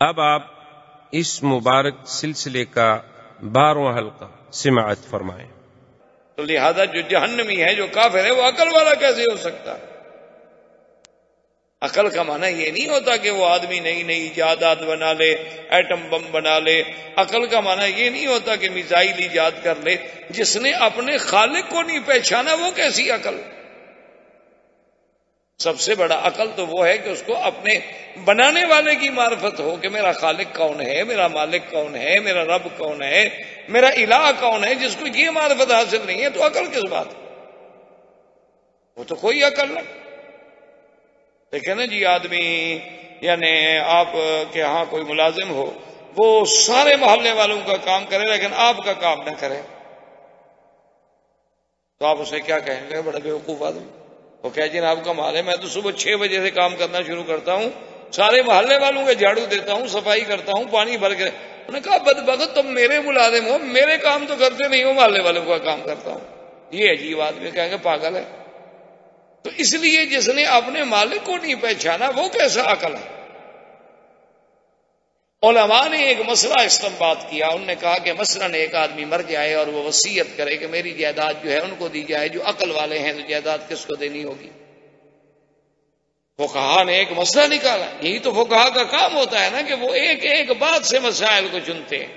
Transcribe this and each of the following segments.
اب آپ اس مبارک سلسلے کا 12واں حلقہ سماعت فرمائیں۔ تو لہذا جو جہنمی ہے، جو کافر ہے، وہ عقل والا کیسے ہو سکتا؟ عقل کا معنی یہ نہیں ہوتا کہ وہ آدمی نئی نئی ایجادات بنا لے، ایٹم بم بنا لے۔ عقل کا معنی یہ نہیں ہوتا کہ میزائل ایجاد کر لے۔ جس نے اپنے خالق کو نہیں پہچانا وہ کیسی عقل؟ سب سے بڑا عقل تو وہ ہے کہ اس کو اپنے بنانے والے کی معرفت ہو کہ میرا خالق کون ہے، میرا مالک کون ہے، میرا رب کون ہے، میرا الہ کون ہے۔ جس کو یہ معرفت حاصل نہیں ہے تو عقل کس بات؟ وہ تو کوئی عقل نہیں۔ دیکھیں نا جی، آدمی یعنی آپ کے ہاں کوئی ملازم ہو، وہ سارے محلے والوں کا کام کرے لیکن آپ کا کام نہ کرے، تو آپ اسے کیا کہیں گے؟ بڑا بیوقوف آدمی۔ وہ کہ جناب کا مال ہے، میں تو صبح 6 بجے سے کام کرنا شروع کرتا ہوں، سارے محلے والوں کے جھاڑو دیتا ہوں، صفائی کرتا ہوں، پانی بھر کے۔ انہوں نے کہا بدبخت، تم میرے ملازم ہو، میرے کام تو کرتے نہیں ہو، محلے والوں کا کام کرتا ہوں۔ یہ عجیب آدمی، کہیں گے پاگل ہے۔ تو اس لیے جس نے اپنے مالک کو نہیں پہچانا وہ کیسا عقل ہے؟ علماء نے ایک مسئلہ استنباط کیا۔ انہوں نے کہا کہ مثلاً ایک آدمی مر جائے اور وہ وصیت کرے کہ میری جائیداد جو ہے ان کو دی جائے، جو عقل والے ہیں تو جائیداد کس کو دینی ہوگی؟ فقہا نے ایک مسئلہ نکالا۔ یہی تو فقہا کا کام ہوتا ہے نا کہ وہ ایک ایک بات سے مسائل کو چنتے ہیں۔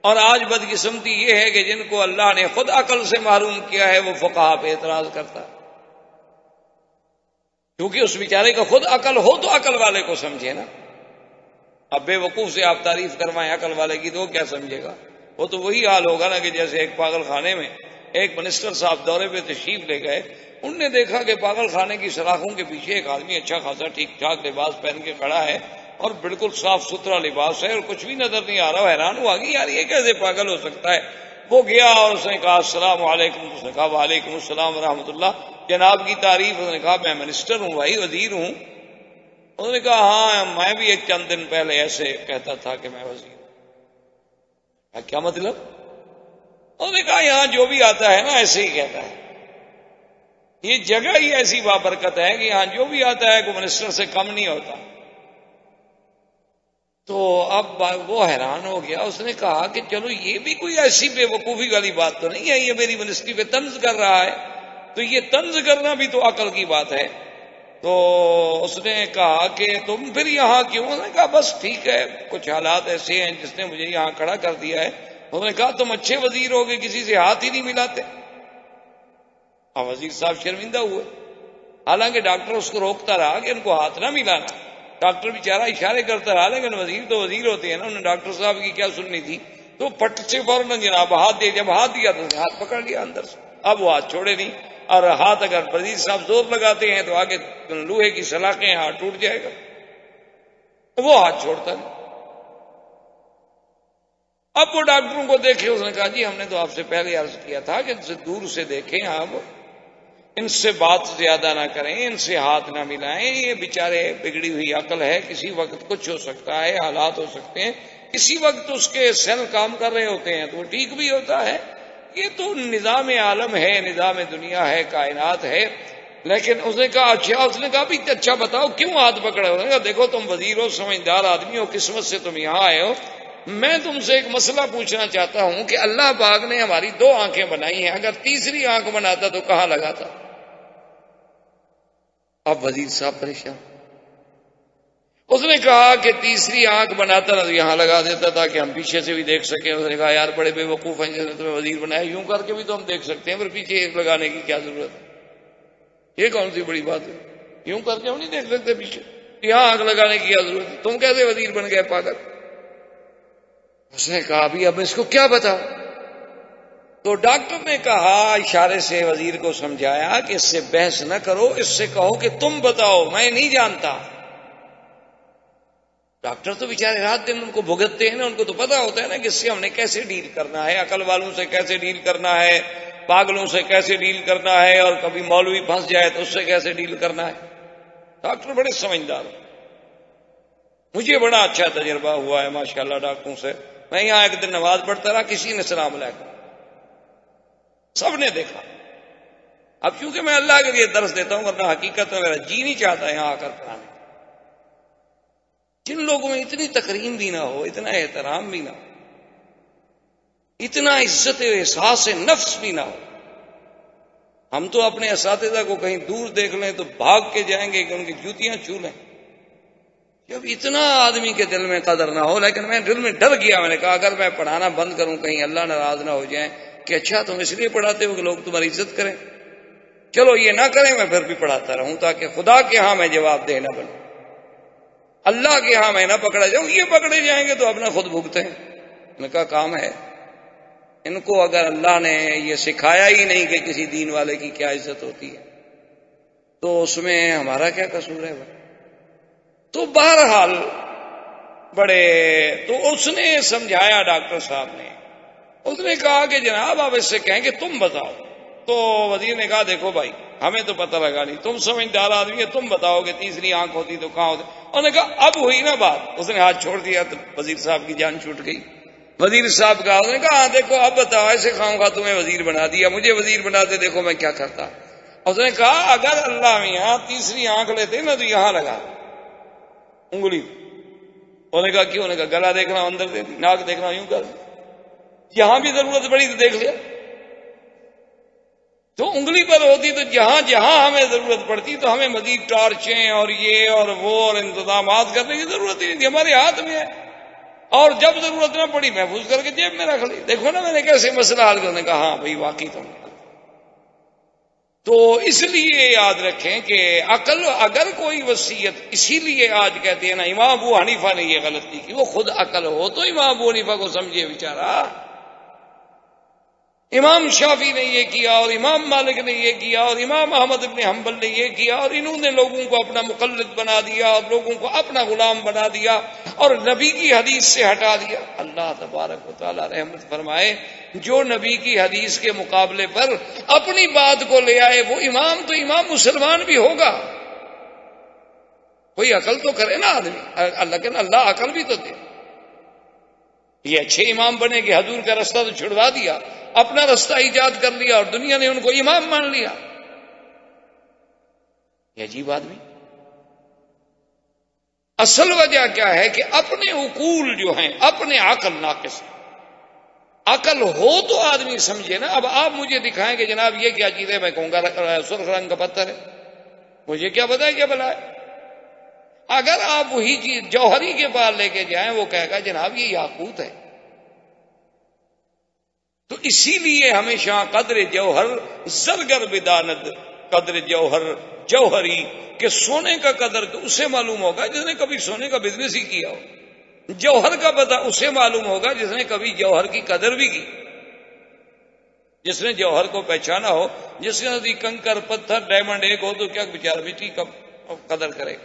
اور آج بدقسمتی یہ ہے کہ جن کو اللہ نے خود عقل سے محروم کیا ہے وہ فقہا پہ اعتراض کرتا ہے، کیونکہ اس بیچارے کا خود عقل ہو تو عقل والے کو سمجھے نا۔ اب بے وقوف سے آپ تعریف کروائیں عقل والے کی تو وہ کیا سمجھے گا؟ وہ تو وہی حال ہوگا نا کہ جیسے ایک پاگل خانے میں ایک منسٹر صاحب دورے پہ تشریف لے گئے، انہوں نے دیکھا کہ پاگل خانے کی سلاخوں کے پیچھے ایک آدمی اچھا خاصا ٹھیک ٹھاک لباس پہن کے کھڑا ہے اور بالکل صاف ستھرا لباس ہے اور کچھ بھی نظر نہیں آ رہا۔ وہ حیران ہوا کہ یار یہ کیسے پاگل ہو سکتا ہے۔ وہ گیا اور اس نے کہا السلام علیکم، اس نے کہا وعلیکم السلام ورحمۃ اللہ، جناب کی تعریف۔ اس نے کہا میں منسٹر ہوں بھائی، وزیر ہوں۔ انہوں نے کہا ہاں میں بھی ایک چند دن پہلے ایسے کہتا تھا کہ میں وزیر ہوں۔ کیا مطلب؟ انہوں نے کہا یہاں جو بھی آتا ہے نا ایسے ہی کہتا ہے، یہ جگہ ہی ایسی بابرکت ہے کہ یہاں جو بھی آتا ہے کوئی منسٹر سے کم نہیں ہوتا۔ تو اب وہ حیران ہو گیا۔ اس نے کہا کہ چلو یہ بھی کوئی ایسی بے وقوفی والی بات تو نہیں ہے، یہ میری منسٹری پہ طنز کر رہا ہے، تو یہ طنز کرنا بھی تو عقل کی بات ہے۔ تو اس نے کہا کہ تم پھر یہاں کیوں؟ انہوں نے کہا بس ٹھیک ہے، کچھ حالات ایسے ہیں جس نے مجھے یہاں کھڑا کر دیا ہے۔ انہوں نے کہا تم اچھے وزیر ہو گے، کسی سے ہاتھ ہی نہیں ملاتے۔ اب وزیر صاحب شرمندہ ہوئے، حالانکہ ڈاکٹر اس کو روکتا رہا کہ ان کو ہاتھ نہ ملانا۔ ڈاکٹر بیچارہ اشارے کرتا رہا، لیکن وزیر تو وزیر ہوتے ہیں نا، انہوں نے ڈاکٹر صاحب کی کیا سننی تھی، تو پٹ سے فوراً جناب ہاتھ دے، جب ہاتھ دیا تو ہاتھ پکڑ لیا اندر سے۔ اب وہ ہاتھ چھوڑے نہیں، اور ہاتھ اگر وزیر صاحب زور لگاتے ہیں تو آگے لوہے کی سلاخیں ہاتھ ٹوٹ جائے گا، وہ ہاتھ چھوڑتا نہیں۔ اب وہ ڈاکٹروں کو دیکھے، اس نے کہا جی ہم نے تو آپ سے پہلے عرض کیا تھا کہ ان سے دور سے دیکھیں، آپ ان سے بات زیادہ نہ کریں، ان سے ہاتھ نہ ملائیں، یہ بیچارے بگڑی ہوئی عقل ہے، کسی وقت کچھ ہو سکتا ہے، حالات ہو سکتے ہیں، کسی وقت اس کے سیل کام کر رہے ہوتے ہیں تو وہ ٹھیک بھی ہوتا ہے۔ یہ تو نظام عالم ہے، نظام دنیا ہے، کائنات ہے۔ لیکن اس نے کہا اچھا، اس نے کہا بھی اچھا بتاؤ کیوں ہاتھ پکڑے؟ اس نے کہا دیکھو تم وزیر ہو، سمجھدار آدمی ہو، قسمت سے تم یہاں آئے ہو، میں تم سے ایک مسئلہ پوچھنا چاہتا ہوں کہ اللہ پاک نے ہماری 2 آنکھیں بنائی ہیں، اگر تیسری آنکھ بناتا تو کہاں لگاتا؟ اب وزیر صاحب پریشان۔ اس نے کہا کہ تیسری آنکھ بناتا نا تو یہاں لگا دیتا تاکہ ہم پیچھے سے بھی دیکھ سکیں۔ اس نے کہا یار بڑے بے وقوف ہیں، جس نے تمہیں وزیر بنایا، یوں کر کے بھی تو ہم دیکھ سکتے ہیں، پھر پیچھے ایک لگانے کی کیا ضرورت ہے؟ یہ کون سی بڑی بات ہے؟ یوں کر کے ہم نہیں دیکھ سکتے پیچھے، یہاں آنکھ لگانے کی کیا ضرورت ہے؟ تم کیسے وزیر بن گئے پاگل؟ اس نے کہا بھی اب اس کو کیا بتاؤ؟ تو ڈاکٹر نے کہا اشارے سے وزیر کو سمجھایا کہ اس سے بحث نہ کرو، اس سے کہو کہ تم بتاؤ، میں نہیں جانتا۔ ڈاکٹر تو بیچارے رات دن ان کو بھگتتے ہیں نا، ان کو تو پتا ہوتا ہے نا کہ اس سے ہم نے کیسے ڈیل کرنا ہے، عقل والوں سے کیسے ڈیل کرنا ہے، پاگلوں سے کیسے ڈیل کرنا ہے، اور کبھی مولوی پھنس جائے تو اس سے کیسے ڈیل کرنا ہے۔ ڈاکٹر بڑے سمجھدار ہیں، مجھے بڑا اچھا تجربہ ہوا ہے ماشاءاللہ ڈاکٹروں سے۔ میں یہاں ایک دن نماز پڑھتا رہا، کسی نے سلام علیکم، سب نے دیکھا۔ اب چونکہ میں اللہ کے لیے درس دیتا ہوں، ورنہ حقیقت میں میرا جی نہیں چاہتا یہاں آ کر پڑھانے۔ جن لوگوں میں اتنی تکریم بھی نہ ہو، اتنا احترام بھی نہ ہو، اتنا عزت و احساس نفس بھی نہ ہو. ہم تو اپنے اساتذہ کو کہیں دور دیکھ لیں تو بھاگ کے جائیں گے کہ ان کی جوتیاں چھو لیں. جب اتنا آدمی کے دل میں قدر نہ ہو. لیکن میں دل میں ڈر گیا، میں نے کہا اگر میں پڑھانا بند کروں کہیں اللہ ناراض نہ ہو جائیں کہ اچھا تم اس لیے پڑھاتے ہو کہ لوگ تمہاری عزت کریں. چلو یہ نہ کریں، میں پھر بھی پڑھاتا رہوں تاکہ خدا کے ہاں میں جواب دہ نہ بنوں، اللہ کے ہاں میں نہ پکڑا جاؤں. یہ پکڑے جائیں گے تو اپنا خود بھگتے ہیں. میں کہا کام ہے ان کو، اگر اللہ نے یہ سکھایا ہی نہیں کہ کسی دین والے کی کیا عزت ہوتی ہے تو اس میں ہمارا کیا قصور ہے. تو بہرحال تو اس نے سمجھایا ڈاکٹر صاحب نے. اس نے کہا کہ جناب آپ اس سے کہیں کہ تم بتاؤ. تو وزیر نے کہا دیکھو بھائی ہمیں تو پتہ لگا نہیں، تم سمجھدار آدمی ہے، تم بتاؤ کہ تیسری آنکھ ہوتی تو کہاں ہوتی. انہوں نے کہا اب ہوئی نا بات. اس نے ہاتھ چھوڑ دیا تو وزیر صاحب کی جان چھوٹ گئی. وزیر صاحب کا اس نے کہا ہاں دیکھو اب بتاؤ، ایسے خواہوں گا تمہیں وزیر بنا دیا، مجھے وزیر بنا دے، دیکھو میں کیا کرتا. اس نے کہا اگر اللہ میاں تیسری آنکھ لیتے نا تو یہاں لگا انگلی. انہوں نے کہا کیوں؟ انہوں نے کہا گلا دیکھنا اندر دے، ناک دیکھنا یوں کر، یہاں بھی ضرورت پڑی تو دیکھ لیا. تو انگلی پر ہوتی تو جہاں جہاں ہمیں ضرورت پڑتی تو ہمیں مزید ٹارچیں اور یہ اور وہ اور انتظامات کرنے کی ضرورت ہی نہیں تھی، ہمارے ہاتھ میں ہے. اور جب ضرورت نہ پڑی محفوظ کر کے جیب میں رکھ لی. دیکھو نا میں نے کیسے مسئلہ حل کر. نے کہا ہاں بھائی واقعی تم نے. تو اس لیے یاد رکھیں کہ عقل اگر کوئی وصیت، اسی لیے آج کہتے ہیں نا امام ابو حنیفہ نے یہ غلطی کی. وہ خود عقل ہو تو امام ابو حنیفہ کو سمجھے بیچارہ. امام شافعی نے یہ کیا اور امام مالک نے یہ کیا اور امام احمد بن حنبل نے یہ کیا، اور انہوں نے لوگوں کو اپنا مقلد بنا دیا اور لوگوں کو اپنا غلام بنا دیا اور نبی کی حدیث سے ہٹا دیا. اللہ تبارک و تعالی رحمت فرمائے. جو نبی کی حدیث کے مقابلے پر اپنی بات کو لے آئے وہ امام تو امام مسلمان بھی ہوگا. کوئی عقل تو کرے نا آدمی، لیکن اللہ عقل بھی تو دے. یہ اچھے امام بنے کہ حضور کا رستہ تو چھڑوا دیا، اپنا رستہ ایجاد کر لیا اور دنیا نے ان کو امام مان لیا. یہ عجیب آدمی. اصل وجہ کیا ہے کہ اپنے عقول جو ہیں، اپنے عقل ناقص ہے. عقل ہو تو آدمی سمجھے نا. اب آپ مجھے دکھائیں کہ جناب یہ کیا چیز ہے، میں کہوں گا سرخ رنگ کا پتھر ہے، مجھے کیا پتا ہے کیا بلا ہے. اگر آپ وہی چیز جوہری کے پاس لے کے جائیں وہ کہے گا جناب یہ یاقوت ہے. تو اسی لیے ہمیشہ قدر جوہر زرگر بداند، قدر جوہر جوہری، کہ سونے کا قدر تو اسے معلوم ہوگا جس نے کبھی سونے کا بزنس ہی کیا ہو. جوہر کا پتہ اسے معلوم ہوگا جس نے کبھی جوہر کی قدر بھی کی، جس نے جوہر کو پہچانا ہو. جس نے کنکر پتھر ڈائمنڈ ایک ہو تو کیا بیچارہ مٹی کا قدر کرے.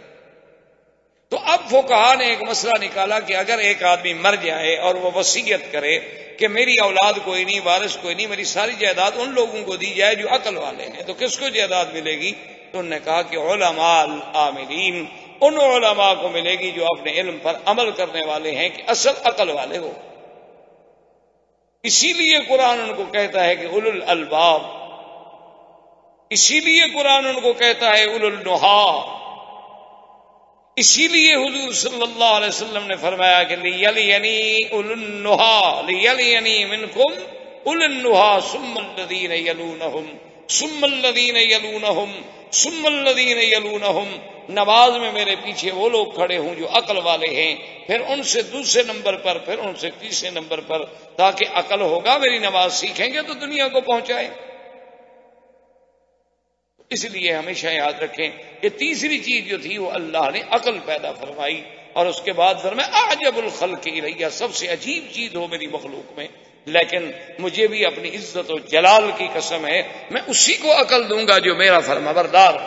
تو اب فقہا نے ایک مسئلہ نکالا کہ اگر ایک آدمی مر جائے اور وہ وصیت کرے کہ میری اولاد کوئی نہیں، وارث کوئی نہیں، میری ساری جائیداد ان لوگوں کو دی جائے جو عقل والے ہیں، تو کس کو جائیداد ملے گی؟ تو انہوں نے کہا کہ علماء العاملین، ان علماء کو ملے گی جو اپنے علم پر عمل کرنے والے ہیں، کہ اصل عقل والے ہو. اسی لیے قرآن ان کو کہتا ہے کہ اولو الالباب، اسی لیے قرآن ان کو کہتا ہے اولو النہا. اسی لیے حضور صلی اللہ علیہ وسلم نے فرمایا کہ لیلینی اولو النہا لیلینی منکم اولو النہا ثم الذین یلونہم ثم الذین یلونہم ثم الذین یلونہم. نماز میں میرے پیچھے وہ لوگ کھڑے ہوں جو عقل والے ہیں، پھر ان سے دوسرے نمبر پر، پھر ان سے تیسرے نمبر پر، تاکہ عقل ہوگا میری نماز سیکھیں گے تو دنیا کو پہنچائیں. اس لیے ہمیشہ یاد رکھیں کہ تیسری چیز جو تھی وہ اللہ نے عقل پیدا فرمائی، اور اس کے بعد فرمایا اعجب الخلق الیہ، سب سے عجیب چیز ہو میری مخلوق میں، لیکن مجھے بھی اپنی عزت و جلال کی قسم ہے میں اسی کو عقل دوں گا جو میرا فرمانبردار.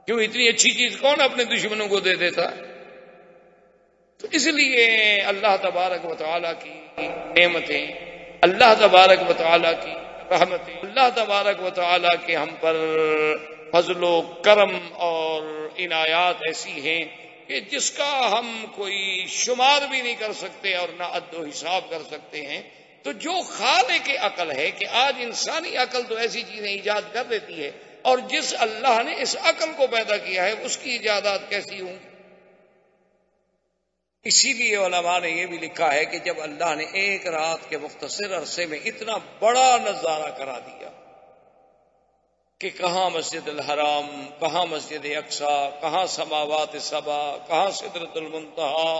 کیوں اتنی اچھی چیز کون اپنے دشمنوں کو دے دیتا ہے؟ تو اس لیے اللہ تبارک و تعالیٰ کی نعمتیں، اللہ تبارک و تعالیٰ کی رحمتیں، اللہ تبارک و تعالیٰ کے ہم پر فضل و کرم اور عنایات ایسی ہیں کہ جس کا ہم کوئی شمار بھی نہیں کر سکتے اور نہ عد و حساب کر سکتے ہیں. تو جو خالق عقل ہے کہ آج انسانی عقل تو ایسی چیزیں ایجاد کر دیتی ہے، اور جس اللہ نے اس عقل کو پیدا کیا ہے اس کی ایجادات کیسی ہوں. اسی لیے علماء نے یہ بھی لکھا ہے کہ جب اللہ نے ایک رات کے مختصر عرصے میں اتنا بڑا نظارہ کرا دیا کہ کہاں مسجد الحرام، کہاں مسجد اقصی، کہاں سماوات سبع، کہاں سدرۃ المنتہا،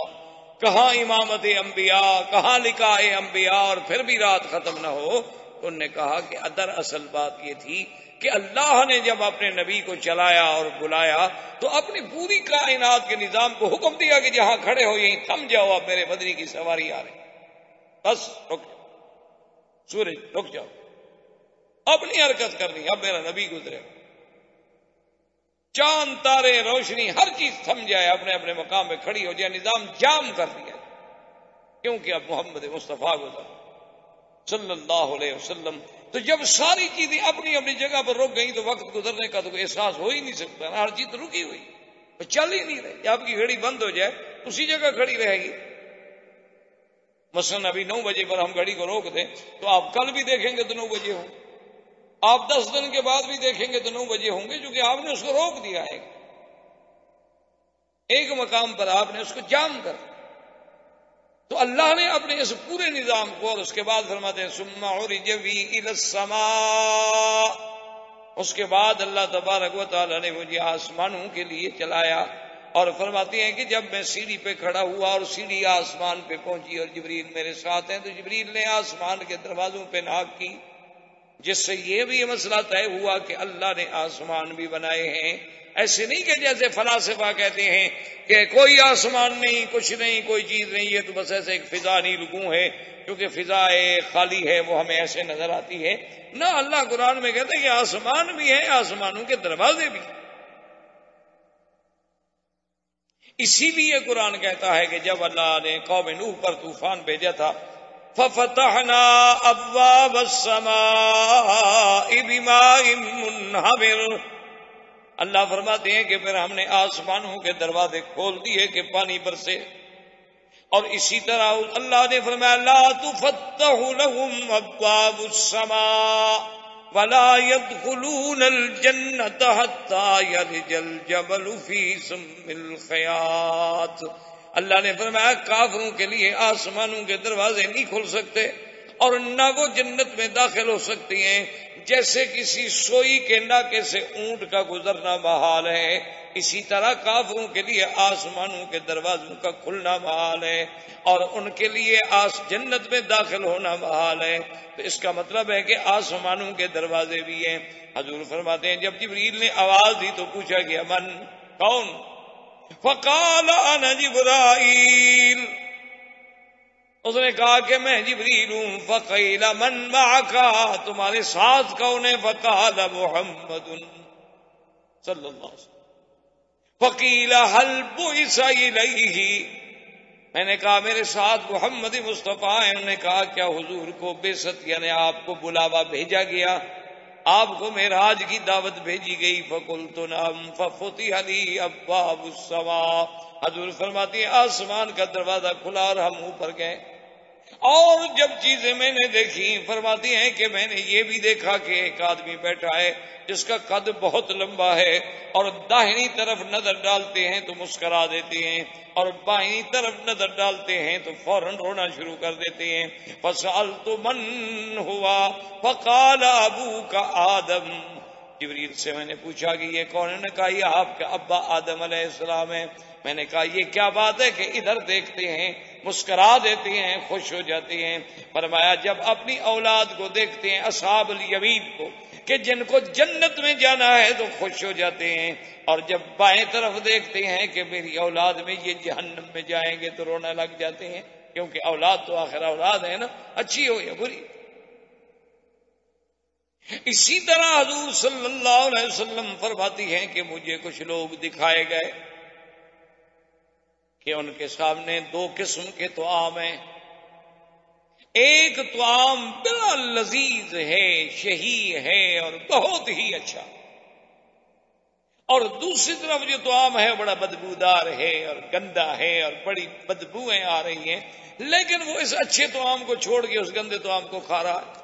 کہاں امامت انبیاء، کہاں لقاء انبیاء، اور پھر بھی رات ختم نہ ہو، تو انہوں نے کہا کہ دراصل بات یہ تھی کہ اللہ نے جب اپنے نبی کو چلایا اور بلایا تو اپنی پوری کائنات کے نظام کو حکم دیا کہ جہاں کھڑے ہو یہیں تھم جاؤ، اب میرے بدری کی سواری آ رہی، بس رک جاؤ، سورج رک جاؤ، اپنی حرکت کرنی، اب میرا نبی گزرے، چاند تارے روشنی ہر چیز تھم جائے، اپنے اپنے مقام پہ کھڑی ہو جائے، نظام جام کر دیا، کیونکہ اب محمد مصطفیٰ گزر صلی اللہ علیہ وسلم۔ تو جب ساری چیزیں اپنی اپنی جگہ پر رک گئی تو وقت گزرنے کا تو کوئی احساس ہو ہی نہیں سکتا نا، ہر چیز رکی ہوئی، چل ہی نہیں رہی، آپ کی گھڑی بند ہو جائے اسی جگہ کھڑی رہے گی۔ مثلا ابھی 9 بجے پر ہم گھڑی کو روک دیں تو آپ کل بھی دیکھیں گے تو 9 بجے ہوں، آپ 10 دن کے بعد بھی دیکھیں گے تو 9 بجے ہوں گے، کیونکہ آپ نے اس کو روک دیا ہے، ایک مقام پر آپ نے اس کو جام کر دیا۔ تو اللہ نے اپنے اس پورے نظام کو، اور اس کے بعد فرماتے ہیں ثم عرج بی الی السماء، اس کے بعد اللہ تبارک و تعالی نے مجھے آسمانوں کے لیے چلایا، اور فرماتے ہیں کہ جب میں سیڑھی پہ کھڑا ہوا اور سیڑھی آسمان پہ پہنچی اور جبریل میرے ساتھ ہیں، تو جبریل نے آسمان کے دروازوں پہ ناک کی، جس سے یہ بھی مسئلہ طے ہوا کہ اللہ نے آسمان بھی بنائے ہیں۔ ایسے نہیں کہ جیسے فلاسفہ کہتے ہیں کہ کوئی آسمان نہیں، کچھ نہیں، کوئی چیز نہیں، یہ تو بس ایسے ایک فضانی رکوع ہے، کیونکہ فضا خالی ہے وہ ہمیں ایسے نظر آتی ہے۔ نہ، اللہ قرآن میں کہتا ہے کہ آسمان بھی ہے، آسمانوں کے دروازے بھی۔ اسی لیے قرآن کہتا ہے کہ جب اللہ نے قوم نوح پر طوفان بھیجا تھا، فَفَتَحْنَا أَبْوَابَ السَّمَاءِ بِمَاءٍ مُنْهَمِرٍ، اللہ فرماتے ہیں کہ پھر ہم نے آسمانوں کے دروازے کھول دیے کہ پانی برسے، اور اسی طرح اللہ نے فرمایا لَا تُفَتَّحُ لَهُمْ أَبْوَابُ السَّمَاءِ وَلَا يَدْخُلُونَ الْجَنَّةَ حَتَّى يَلِجَ الْجَمَلُ فِي سُمِّ الْخِيَاطِ، اللہ نے فرمایا کافروں کے لیے آسمانوں کے دروازے نہیں کھل سکتے اور نہ وہ جنت میں داخل ہو سکتی ہیں، جیسے کسی سوئی کے ناکے سے اونٹ کا گزرنا محال ہے، اسی طرح کافروں کے لیے آسمانوں کے دروازوں کا کھلنا محال ہے، اور ان کے لیے جنت میں داخل ہونا محال ہے۔ تو اس کا مطلب ہے کہ آسمانوں کے دروازے بھی ہیں۔ حضور فرماتے ہیں جب جبریل نے آواز دی تو پوچھا کہ من، کون؟ فقال انا جبرائیل، اس نے کہا کہ میں جبریل ہوں۔ فقیل من معک، تمہارے ساتھ کون ہے؟ فقال محمد صلی اللہ علیہ وسلم۔ فقیل هل بعث الیہ، میں نے کہا میرے ساتھ محمد مصطفیٰ ہیں۔ انہوں نے کہا کیا حضور کو بعثت یعنی آپ کو بلاوا بھیجا گیا، آپ کو معراج کی دعوت بھیجی گئی؟ فقلت نعم ففتح لی ابواب السماء، حضور فرماتی ہیں آسمان کا دروازہ کھلا اور ہم اوپر گئے، اور جب چیزیں میں نے دیکھی، فرماتی ہیں کہ میں نے یہ بھی دیکھا کہ ایک آدمی بیٹھا ہے جس کا قد بہت لمبا ہے، اور داہنی طرف نظر ڈالتے ہیں تو مسکرا دیتے ہیں، اور بائیں طرف نظر ڈالتے ہیں تو فوراً رونا شروع کر دیتے ہیں۔ فسألت من ہوا فقال ابوک آدم، جبریل سے میں نے پوچھا کہ یہ کون ہے؟ نے کہا یہ آپ کا ابا آدم علیہ السلام ہے۔ میں نے کہا یہ کیا بات ہے کہ ادھر دیکھتے ہیں مسکرا دیتے ہیں، خوش ہو جاتے ہیں؟ فرمایا جب اپنی اولاد کو دیکھتے ہیں اصحاب الیمین کو کہ جن کو جنت میں جانا ہے تو خوش ہو جاتے ہیں، اور جب بائیں طرف دیکھتے ہیں کہ میری اولاد میں یہ جہنم میں جائیں گے تو رونا لگ جاتے ہیں، کیونکہ اولاد تو آخر اولاد ہے نا، اچھی ہو یا بری۔ اسی طرح حضور صلی اللہ علیہ وسلم فرماتی ہیں کہ مجھے کچھ لوگ دکھائے گئے کہ ان کے سامنے 2 قسم کے طعام ہیں، ایک طعام بڑا لذیذ ہے، شہی ہے اور بہت ہی اچھا، اور دوسری طرف جو طعام ہے بڑا بدبودار ہے اور گندا ہے اور بڑی بدبوئیں آ رہی ہیں، لیکن وہ اس اچھے طعام کو چھوڑ کے اس گندے طعام کو کھا رہا ہے۔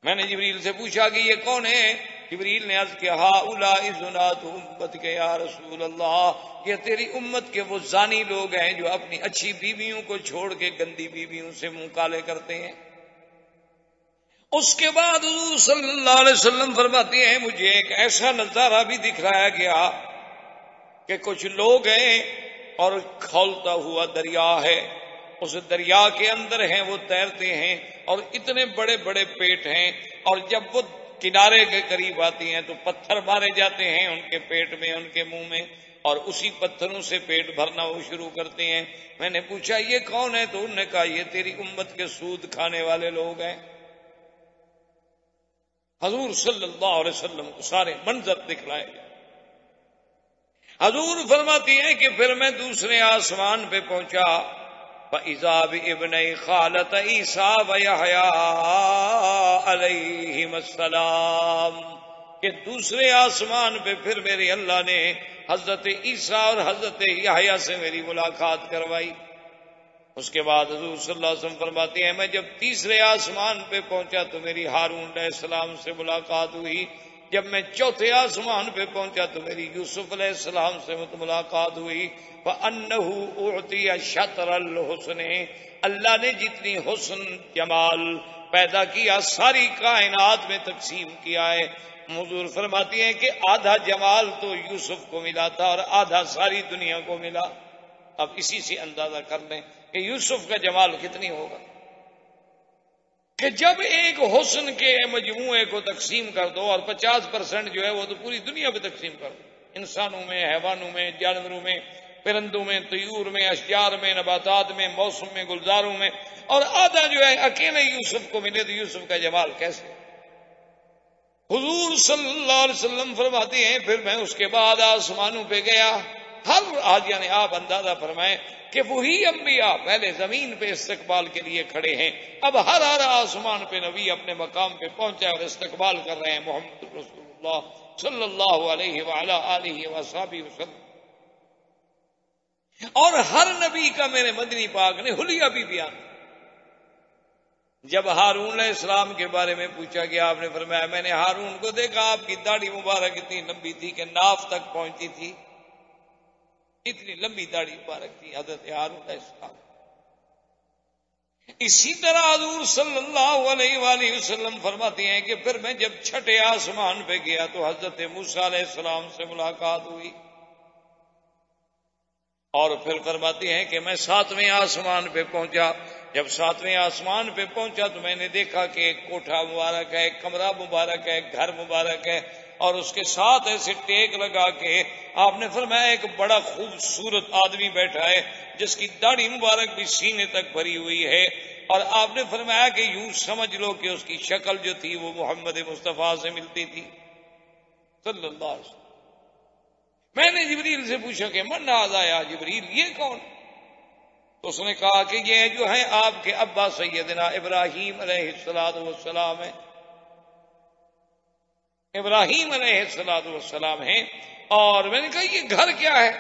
میں نے جبریل سے پوچھا کہ یہ کون ہے؟ جبریل نے عرض کیا ہؤلاء زنات امتک یا رسول اللہ، یہ تیری امت کے وہ زانی لوگ ہیں جو اپنی اچھی بیویوں کو چھوڑ کے گندی بیویوں سے منہ کالے کرتے ہیں۔ اس کے بعد حضور صلی اللہ علیہ وسلم فرماتے ہیں مجھے ایک ایسا نظارہ بھی دکھلایا گیا کہ کچھ لوگ ہیں اور کھولتا ہوا دریا ہے، اس دریا کے اندر ہیں، وہ تیرتے ہیں اور اتنے بڑے بڑے پیٹ ہیں، اور جب وہ کنارے کے قریب آتی ہیں تو پتھر مارے جاتے ہیں ان کے پیٹ میں، ان کے منہ میں، اور اسی پتھروں سے پیٹ بھرنا وہ شروع کرتے ہیں۔ میں نے پوچھا یہ کون ہے؟ تو انہوں نے کہا یہ تیری امت کے سود کھانے والے لوگ ہیں۔ حضور صلی اللہ علیہ وسلم کو سارے منظر دکھلائے گئے۔ حضور فرماتی ہیں کہ پھر میں دوسرے آسمان پہ پہنچا، فَإِذَا بِإِبْنَيْ خَالَةَ عِیسیٰ وَیَحْیَىٰ عَلَیْہِمَ السَّلَامُ، کہ دوسرے آسمان پہ پھر میرے اللہ نے حضرت عیسیٰ اور حضرت یحییٰ سے میری ملاقات کروائی۔ اس کے بعد حضور صلی اللہ علیہ وسلم فرماتے ہیں میں جب تیسرے آسمان پہ پہنچا تو میری ہارون علیہ السلام سے ملاقات ہوئی، جب میں چوتھے آسمان پہ پہنچا تو میری یوسف علیہ السلام سے ملاقات ہوئی۔ فَأَنَّهُ أُعْطِيَ شَطْرَ الْحُسْنِ، اللہ نے جتنی حسن جمال پیدا کیا ساری کائنات میں تقسیم کیا ہے۔ حضور فرماتی ہیں کہ آدھا جمال تو یوسف کو ملا تھا اور آدھا ساری دنیا کو ملا۔ اب اسی سے اندازہ کر لیں کہ یوسف کا جمال کتنی ہوگا، کہ جب ایک حسن کے مجموعے کو تقسیم کر دو اور 50% جو ہے وہ تو پوری دنیا پہ تقسیم کر دو، انسانوں میں، حیوانوں میں، جانوروں میں، پرندوں میں، طیور میں، اشجار میں، نباتات میں، موسم میں، گلزاروں میں، اور آدھا جو ہے اکیلے یوسف کو ملے تو یوسف کا جمال کیسے؟ حضور صلی اللہ علیہ وسلم فرماتے ہیں پھر میں اس کے بعد آسمانوں پہ گیا، ہر آج یعنی آپ اندازہ فرمائیں کہ وہی انبیاء پہلے زمین پہ استقبال کے لیے کھڑے ہیں، اب ہر آسمان پہ نبی اپنے مقام پہ پہنچے اور استقبال کر رہے ہیں محمد رسول اللہ صلی اللہ علیہ وعلی آلہ وصحبہ وسلم۔ اور ہر نبی کا میرے مدنی پاک نے حلیہ بھی بیان۔ جب ہارون علیہ السلام کے بارے میں پوچھا گیا آپ نے فرمایا میں نے ہارون کو دیکھا آپ کی داڑھی مبارک اتنی لمبی تھی کہ ناف تک پہنچتی تھی، اتنی لمبی داڑھی مبارک تھی حضرت ہارون علیہ السلام۔ اسی طرح حضور صلی اللہ علیہ وآلہ وسلم فرماتے ہیں کہ پھر میں جب چھٹے آسمان پہ گیا تو حضرت موسیٰ علیہ السلام سے ملاقات ہوئی، اور پھر فرماتے ہیں کہ میں 7ویں آسمان پہ پہنچا، جب 7ویں آسمان پہ پہنچا تو میں نے دیکھا کہ ایک کوٹھا مبارک ہے، ایک کمرہ مبارک ہے، ایک گھر مبارک ہے، اور اس کے ساتھ ایسے ٹیک لگا کے آپ نے فرمایا ایک بڑا خوبصورت آدمی بیٹھا ہے جس کی داڑھی مبارک بھی سینے تک بھری ہوئی ہے، اور آپ نے فرمایا کہ یوں سمجھ لو کہ اس کی شکل جو تھی وہ محمد مصطفیٰ سے ملتی تھی صلی اللہ علیہ وسلم۔ میں نے جبریل سے پوچھا کہ من ھذا یا جبریل، یہ کون؟ تو اس نے کہا کہ یہ جو ہے آپ کے ابا سیدنا ابراہیم علیہ السلام ہیں، ابراہیم علیہ السلام ہیں۔ اور میں نے کہا یہ گھر کیا ہے؟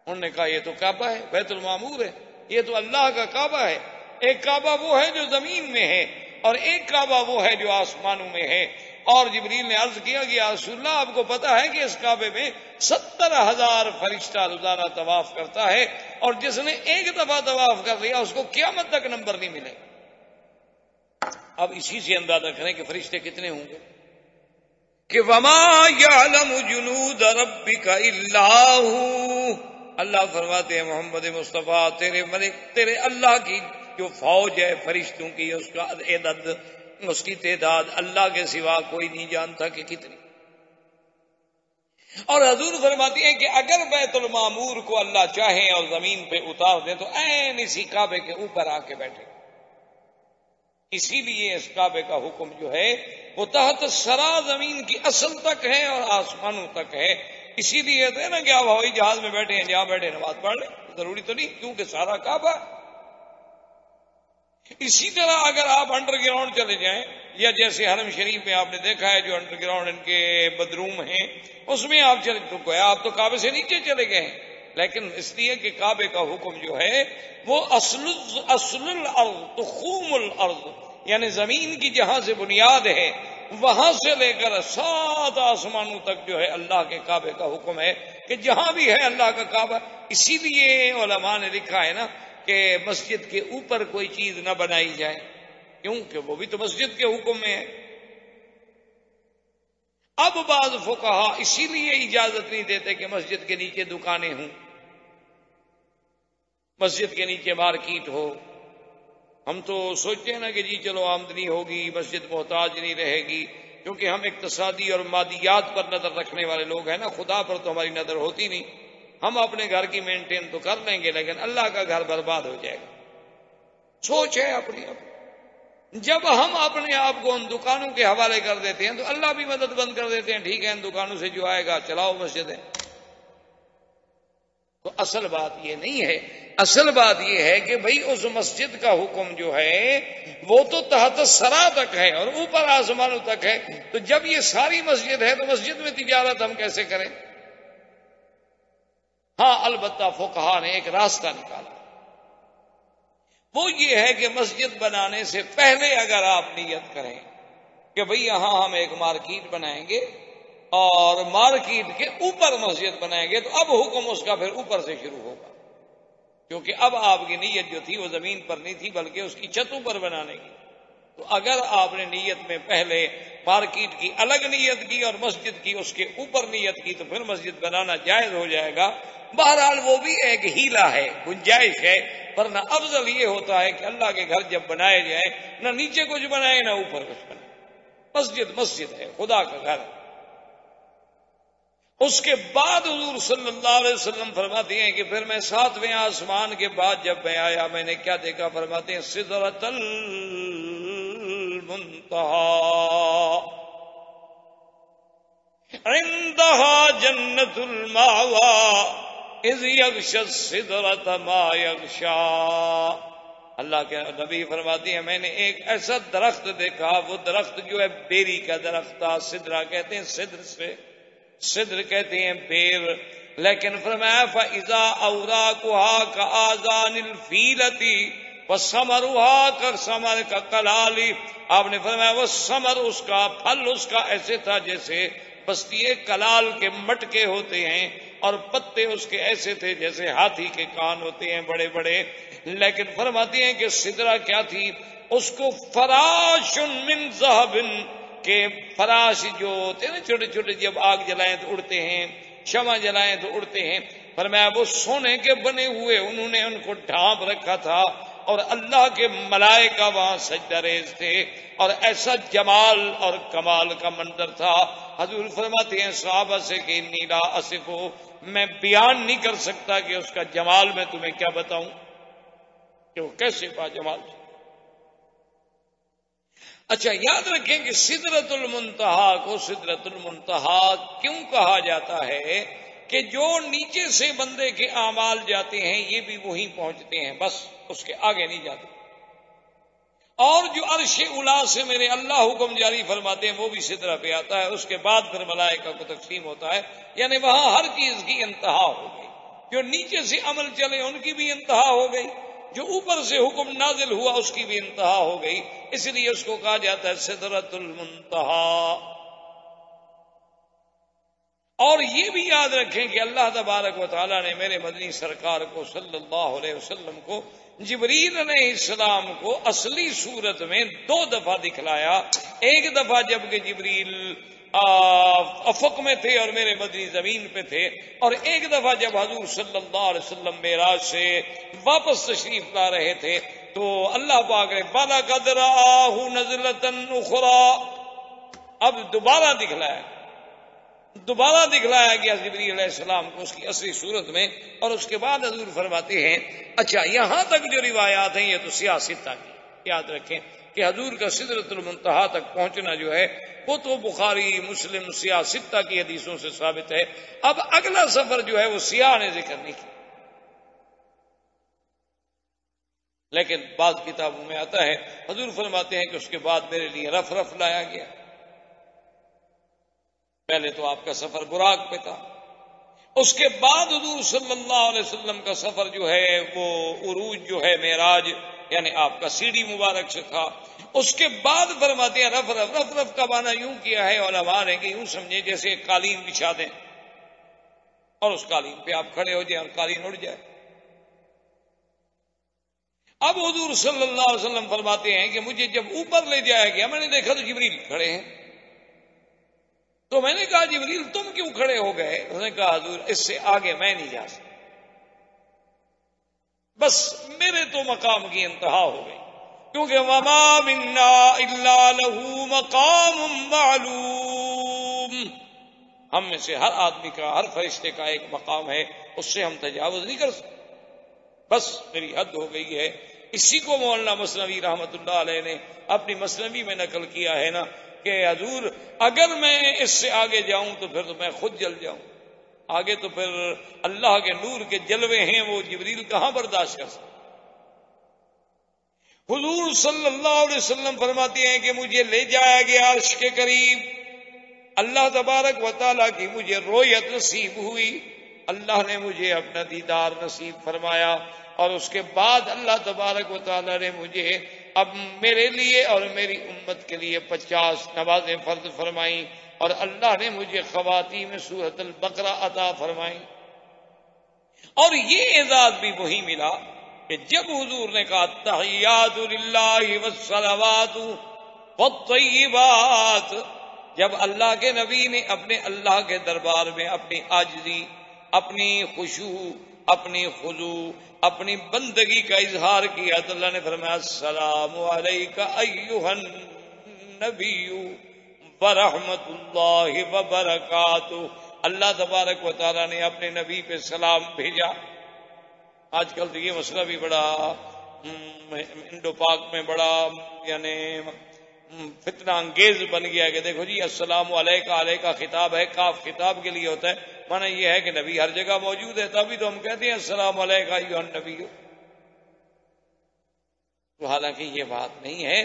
انہوں نے کہا یہ تو کعبہ ہے، بیت المعمور ہے، یہ تو اللہ کا کعبہ ہے۔ ایک کعبہ وہ ہے جو زمین میں ہے اور ایک کعبہ وہ ہے جو آسمانوں میں ہے۔ اور جبریل نے عرض کیا کہ یا رسول اللہ آپ کو پتا ہے کہ اس کعبے میں 70,000 فرشتہ روزانہ طواف کرتا ہے، اور جس نے ایک دفعہ طواف کر لیا اس کو قیامت تک نمبر نہیں ملے۔ اب اسی سے اندازہ کریں کہ فرشتے کتنے ہوں گے، کہ وما یعلم جنود ربک الا ہو، اللہ فرماتے ہیں محمد مصطفیٰ تیرے ملک، تیرے اللہ کی جو فوج ہے فرشتوں کی، اس کا عدد، اس کی تعداد اللہ کے سوا کوئی نہیں جانتا کہ کتنی۔ اور حضور فرماتی ہیں کہ اگر بیت المعمور کو اللہ چاہے اور زمین پہ اتار دے تو عین اسی کعبے کے اوپر آ کے بیٹھے۔ اسی لیے اس کعبے کا حکم جو ہے وہ تحت سرا زمین کی اصل تک ہے اور آسمانوں تک ہے۔ اسی لیے تو ہے نا کہ آپ ہوائی جہاز میں بیٹھے ہیں، جہاں بیٹھے نماز پڑھ لیں، ضروری تو نہیں کیونکہ سارا کعبہ۔ اسی طرح اگر آپ انڈر گراؤنڈ چلے جائیں، یا جیسے حرم شریف میں آپ نے دیکھا ہے جو انڈر گراؤنڈ ان کے بدروم ہیں، اس میں آپ چلے تو گویا آپ تو کعبے سے نیچے چلے گئے ہیں، لیکن اس لیے کہ کعبے کا حکم جو ہے وہ اصل الارض تخوم الارض، یعنی زمین کی جہاں سے بنیاد ہے وہاں سے لے کر 7 آسمانوں تک جو ہے اللہ کے کعبے کا حکم ہے کہ جہاں بھی ہے اللہ کا کعبہ. اسی لیے علماء نے لکھا ہے نا کہ مسجد کے اوپر کوئی چیز نہ بنائی جائے، کیونکہ وہ بھی تو مسجد کے حکم میں ہے. اب بعض فقہا اسی لیے اجازت نہیں دیتے کہ مسجد کے نیچے دکانیں ہوں، مسجد کے نیچے مارکیٹ ہو. ہم تو سوچتے ہیں نا کہ جی چلو آمدنی ہوگی، مسجد محتاج نہیں رہے گی، کیونکہ ہم اقتصادی اور مادیات پر نظر رکھنے والے لوگ ہیں نا. خدا پر تو ہماری نظر ہوتی نہیں. ہم اپنے گھر کی مینٹین تو کر لیں گے لیکن اللہ کا گھر برباد ہو جائے گا. سوچ ہے اپنی. جب ہم اپنے آپ کو ان دکانوں کے حوالے کر دیتے ہیں تو اللہ بھی مدد بند کر دیتے ہیں. ٹھیک ہے ان دکانوں سے جو آئے گا چلاؤ مسجدیں. تو اصل بات یہ نہیں ہے. اصل بات یہ ہے کہ بھئی اس مسجد کا حکم جو ہے وہ تو تحت سرا تک ہے اور اوپر آسمانوں تک ہے. تو جب یہ ساری مسجد ہے تو مسجد میں تجارت ہم کیسے کریں؟ ہاں البتہ فقہا نے ایک راستہ نکالا. وہ یہ ہے کہ مسجد بنانے سے پہلے اگر آپ نیت کریں کہ بھئی یہاں ہم ایک مارکیٹ بنائیں گے اور مارکیٹ کے اوپر مسجد بنائیں گے، تو اب حکم اس کا پھر اوپر سے شروع ہوگا، کیونکہ اب آپ کی نیت جو تھی وہ زمین پر نہیں تھی بلکہ اس کی چھتوں پر بنانے کی. تو اگر آپ نے نیت میں پہلے مارکیٹ کی الگ نیت کی اور مسجد کی اس کے اوپر نیت کی تو پھر مسجد بنانا جائز ہو جائے گا. بہرحال وہ بھی ایک ہیلا ہے، گنجائش ہے، ورنہ افضل یہ ہوتا ہے کہ اللہ کے گھر جب بنائے جائیں نہ نیچے کچھ بنائے نہ اوپر کچھ بنائے. مسجد مسجد ہے، خدا کا گھر. اس کے بعد حضور صلی اللہ علیہ وسلم فرماتے ہیں کہ پھر میں 7ویں آسمان کے بعد جب میں آیا میں نے کیا دیکھا؟ فرماتے ہیں سدرۃ المنتہا عندها جنت المأوى اذ یغشی السدرۃ ما یغشی. اللہ کے نبی فرماتے ہیں میں نے ایک ایسا درخت دیکھا، وہ درخت جو ہے بیری کا درخت تھا. سدرا کہتے ہیں صدر سے، صدر کہتے ہیں بیر. لیکن فرمایا فَإِذَا أَوْرَاقُهَا كَآذَانِ الْفِيلَةِ وَثَمَرُهَا كَثَمَرِ الْقَلَالِ. آپ نے فرمایا وہ ثمر اس کا، پھل اس کا ایسے تھا جیسے بستی کلال کے مٹکے ہوتے ہیں، اور پتے اس کے ایسے تھے جیسے ہاتھی کے کان ہوتے ہیں بڑے بڑے. لیکن فرماتے ہیں کہ سدرا کیا تھی؟ اس کو فراش من ذهب کے فراش جو ہوتے ہیں نا چھوٹے چھوٹے، جب آگ جلائیں تو اڑتے ہیں، شمع جلائیں تو اڑتے ہیں. فرمایا وہ سونے کے بنے ہوئے انہوں نے ان کو ڈھانپ رکھا تھا اور اللہ کے ملائکہ وہاں سجدہ ریز تھے، اور ایسا جمال اور کمال کا منظر تھا. حضور فرماتے ہیں صحابہ سے کہ انی لا اصف، میں بیان نہیں کر سکتا کہ اس کا جمال میں تمہیں کیا بتاؤں کہ وہ کیسے با جمال. اچھا یاد رکھیں کہ سدرۃ المنتہا کو سدرۃ المنتہا کیوں کہا جاتا ہے؟ کہ جو نیچے سے بندے کے اعمال جاتے ہیں یہ بھی وہیں پہنچتے ہیں، بس اس کے آگے نہیں جاتے. اور جو عرش اولا سے میرے اللہ حکم جاری فرماتے ہیں وہ بھی سدرہ پہ آتا ہے. اس کے بعد پھر ملائکہ کو تقسیم ہوتا ہے، یعنی وہاں ہر چیز کی انتہا ہو گئی. جو نیچے سے عمل چلے ان کی بھی انتہا ہو گئی، جو اوپر سے حکم نازل ہوا اس کی بھی انتہا ہو گئی. اس لیے اس کو کہا جاتا ہے سدرۃ المنتہا. اور یہ بھی یاد رکھیں کہ اللہ تبارک و تعالیٰ نے میرے مدنی سرکار کو صلی اللہ علیہ وسلم کو جبریل علیہ السلام کو اصلی صورت میں 2 دفعہ دکھلایا. ایک دفعہ جب کہ جبریل افق میں تھے اور میرے مدنی زمین پہ تھے، اور ایک دفعہ جب حضور صلی اللہ علیہ وسلم معراج سے واپس تشریف لا رہے تھے تو اللہ پاک نے وَلَقَدْ رَآهُ نَزْلَةً أُخْرَىٰ، اب دوبارہ دکھلایا گیا جبریل علیہ السلام کو اس کی اصلی صورت میں. اور اس کے بعد حضور فرماتے ہیں اچھا یہاں تک جو روایات ہیں یہ تو سیاستہ کی، یاد رکھیں کہ حضور کا سدرۃ المنتہا تک پہنچنا جو ہے وہ تو بخاری مسلم سیاستہ کی حدیثوں سے ثابت ہے. اب اگلا سفر جو ہے وہ سیاح نے ذکر نہیں کیا، لیکن بعض کتابوں میں آتا ہے حضور فرماتے ہیں کہ اس کے بعد میرے لیے رف لایا گیا. پہلے تو آپ کا سفر براق پہ تھا، اس کے بعد حضور صلی اللہ علیہ وسلم کا سفر جو ہے وہ عروج جو ہے معراج یعنی آپ کا سیڑھی مبارک سے تھا. اس کے بعد فرماتے ہیں رف کا معنی یوں کیا ہے علماء نے کہ یوں سمجھے جیسے ایک قالین بچھا دیں اور اس قالین پہ آپ کھڑے ہو جائیں اور قالین اڑ جائے. اب حضور صلی اللہ علیہ وسلم فرماتے ہیں کہ مجھے جب اوپر لے جایا گیا میں نے دیکھا تو جبریل کھڑے ہیں. تو میں نے کہا جبریل تم کیوں کھڑے ہو گئے؟ اس نے کہا حضور اس سے آگے میں نہیں جا سکتا، بس میرے تو مقام کی انتہا ہو گئی، کیونکہ وما منا الا له مقام معلوم، ہم میں سے ہر آدمی کا ہر فرشتے کا ایک مقام ہے، اس سے ہم تجاوز نہیں کر سکتے، بس میری حد ہو گئی ہے. اسی کو مولانا مثنوی رحمت اللہ علیہ نے اپنی مثنوی میں نقل کیا ہے نا کہ حضور اگر میں اس سے آگے جاؤں تو پھر تو میں خود جل جاؤں، آگے تو پھر اللہ کے نور کے جلوے ہیں، وہ جبریل کہاں برداشت کر سکتے. حضور صلی اللہ علیہ وسلم فرماتے ہیں کہ مجھے لے جایا گیا عرش کے قریب، اللہ تبارک و تعالیٰ کی مجھے رویت نصیب ہوئی، اللہ نے مجھے اپنا دیدار نصیب فرمایا، اور اس کے بعد اللہ تبارک و تعالیٰ نے مجھے اب میرے لیے اور میری امت کے لیے 50 نمازیں فرض فرمائیں، اور اللہ نے مجھے خواتین میں سورۃ البقرہ عطا فرمائی. اور یہ اعزاز بھی وہی ملا کہ جب حضور نے کہا تحیات للہ والصلوات والطیبات، جب اللہ کے نبی نے اپنے اللہ کے دربار میں اپنی عاجزی، اپنی خشوع، اپنی خضوع، اپنی بندگی کا اظہار کیا تو اللہ نے فرمایا السلام علیک ایھا النبی ورحمۃ اللہ وبرکاتہ. اللہ تبارک و تعالیٰ نے اپنے نبی پہ سلام بھیجا. آج کل تو یہ مسئلہ بھی بڑا انڈو پاک میں بڑا یعنی فتنہ انگیز بن گیا کہ دیکھو جی السلام علیکہ، علیہ کا خطاب ہے، کاف خطاب کے لیے ہوتا ہے، معنی یہ ہے کہ نبی ہر جگہ موجود ہے، تبھی تو ہم کہتے ہیں السلام علیکہ ایھا النبی. تو حالانکہ یہ بات نہیں ہے،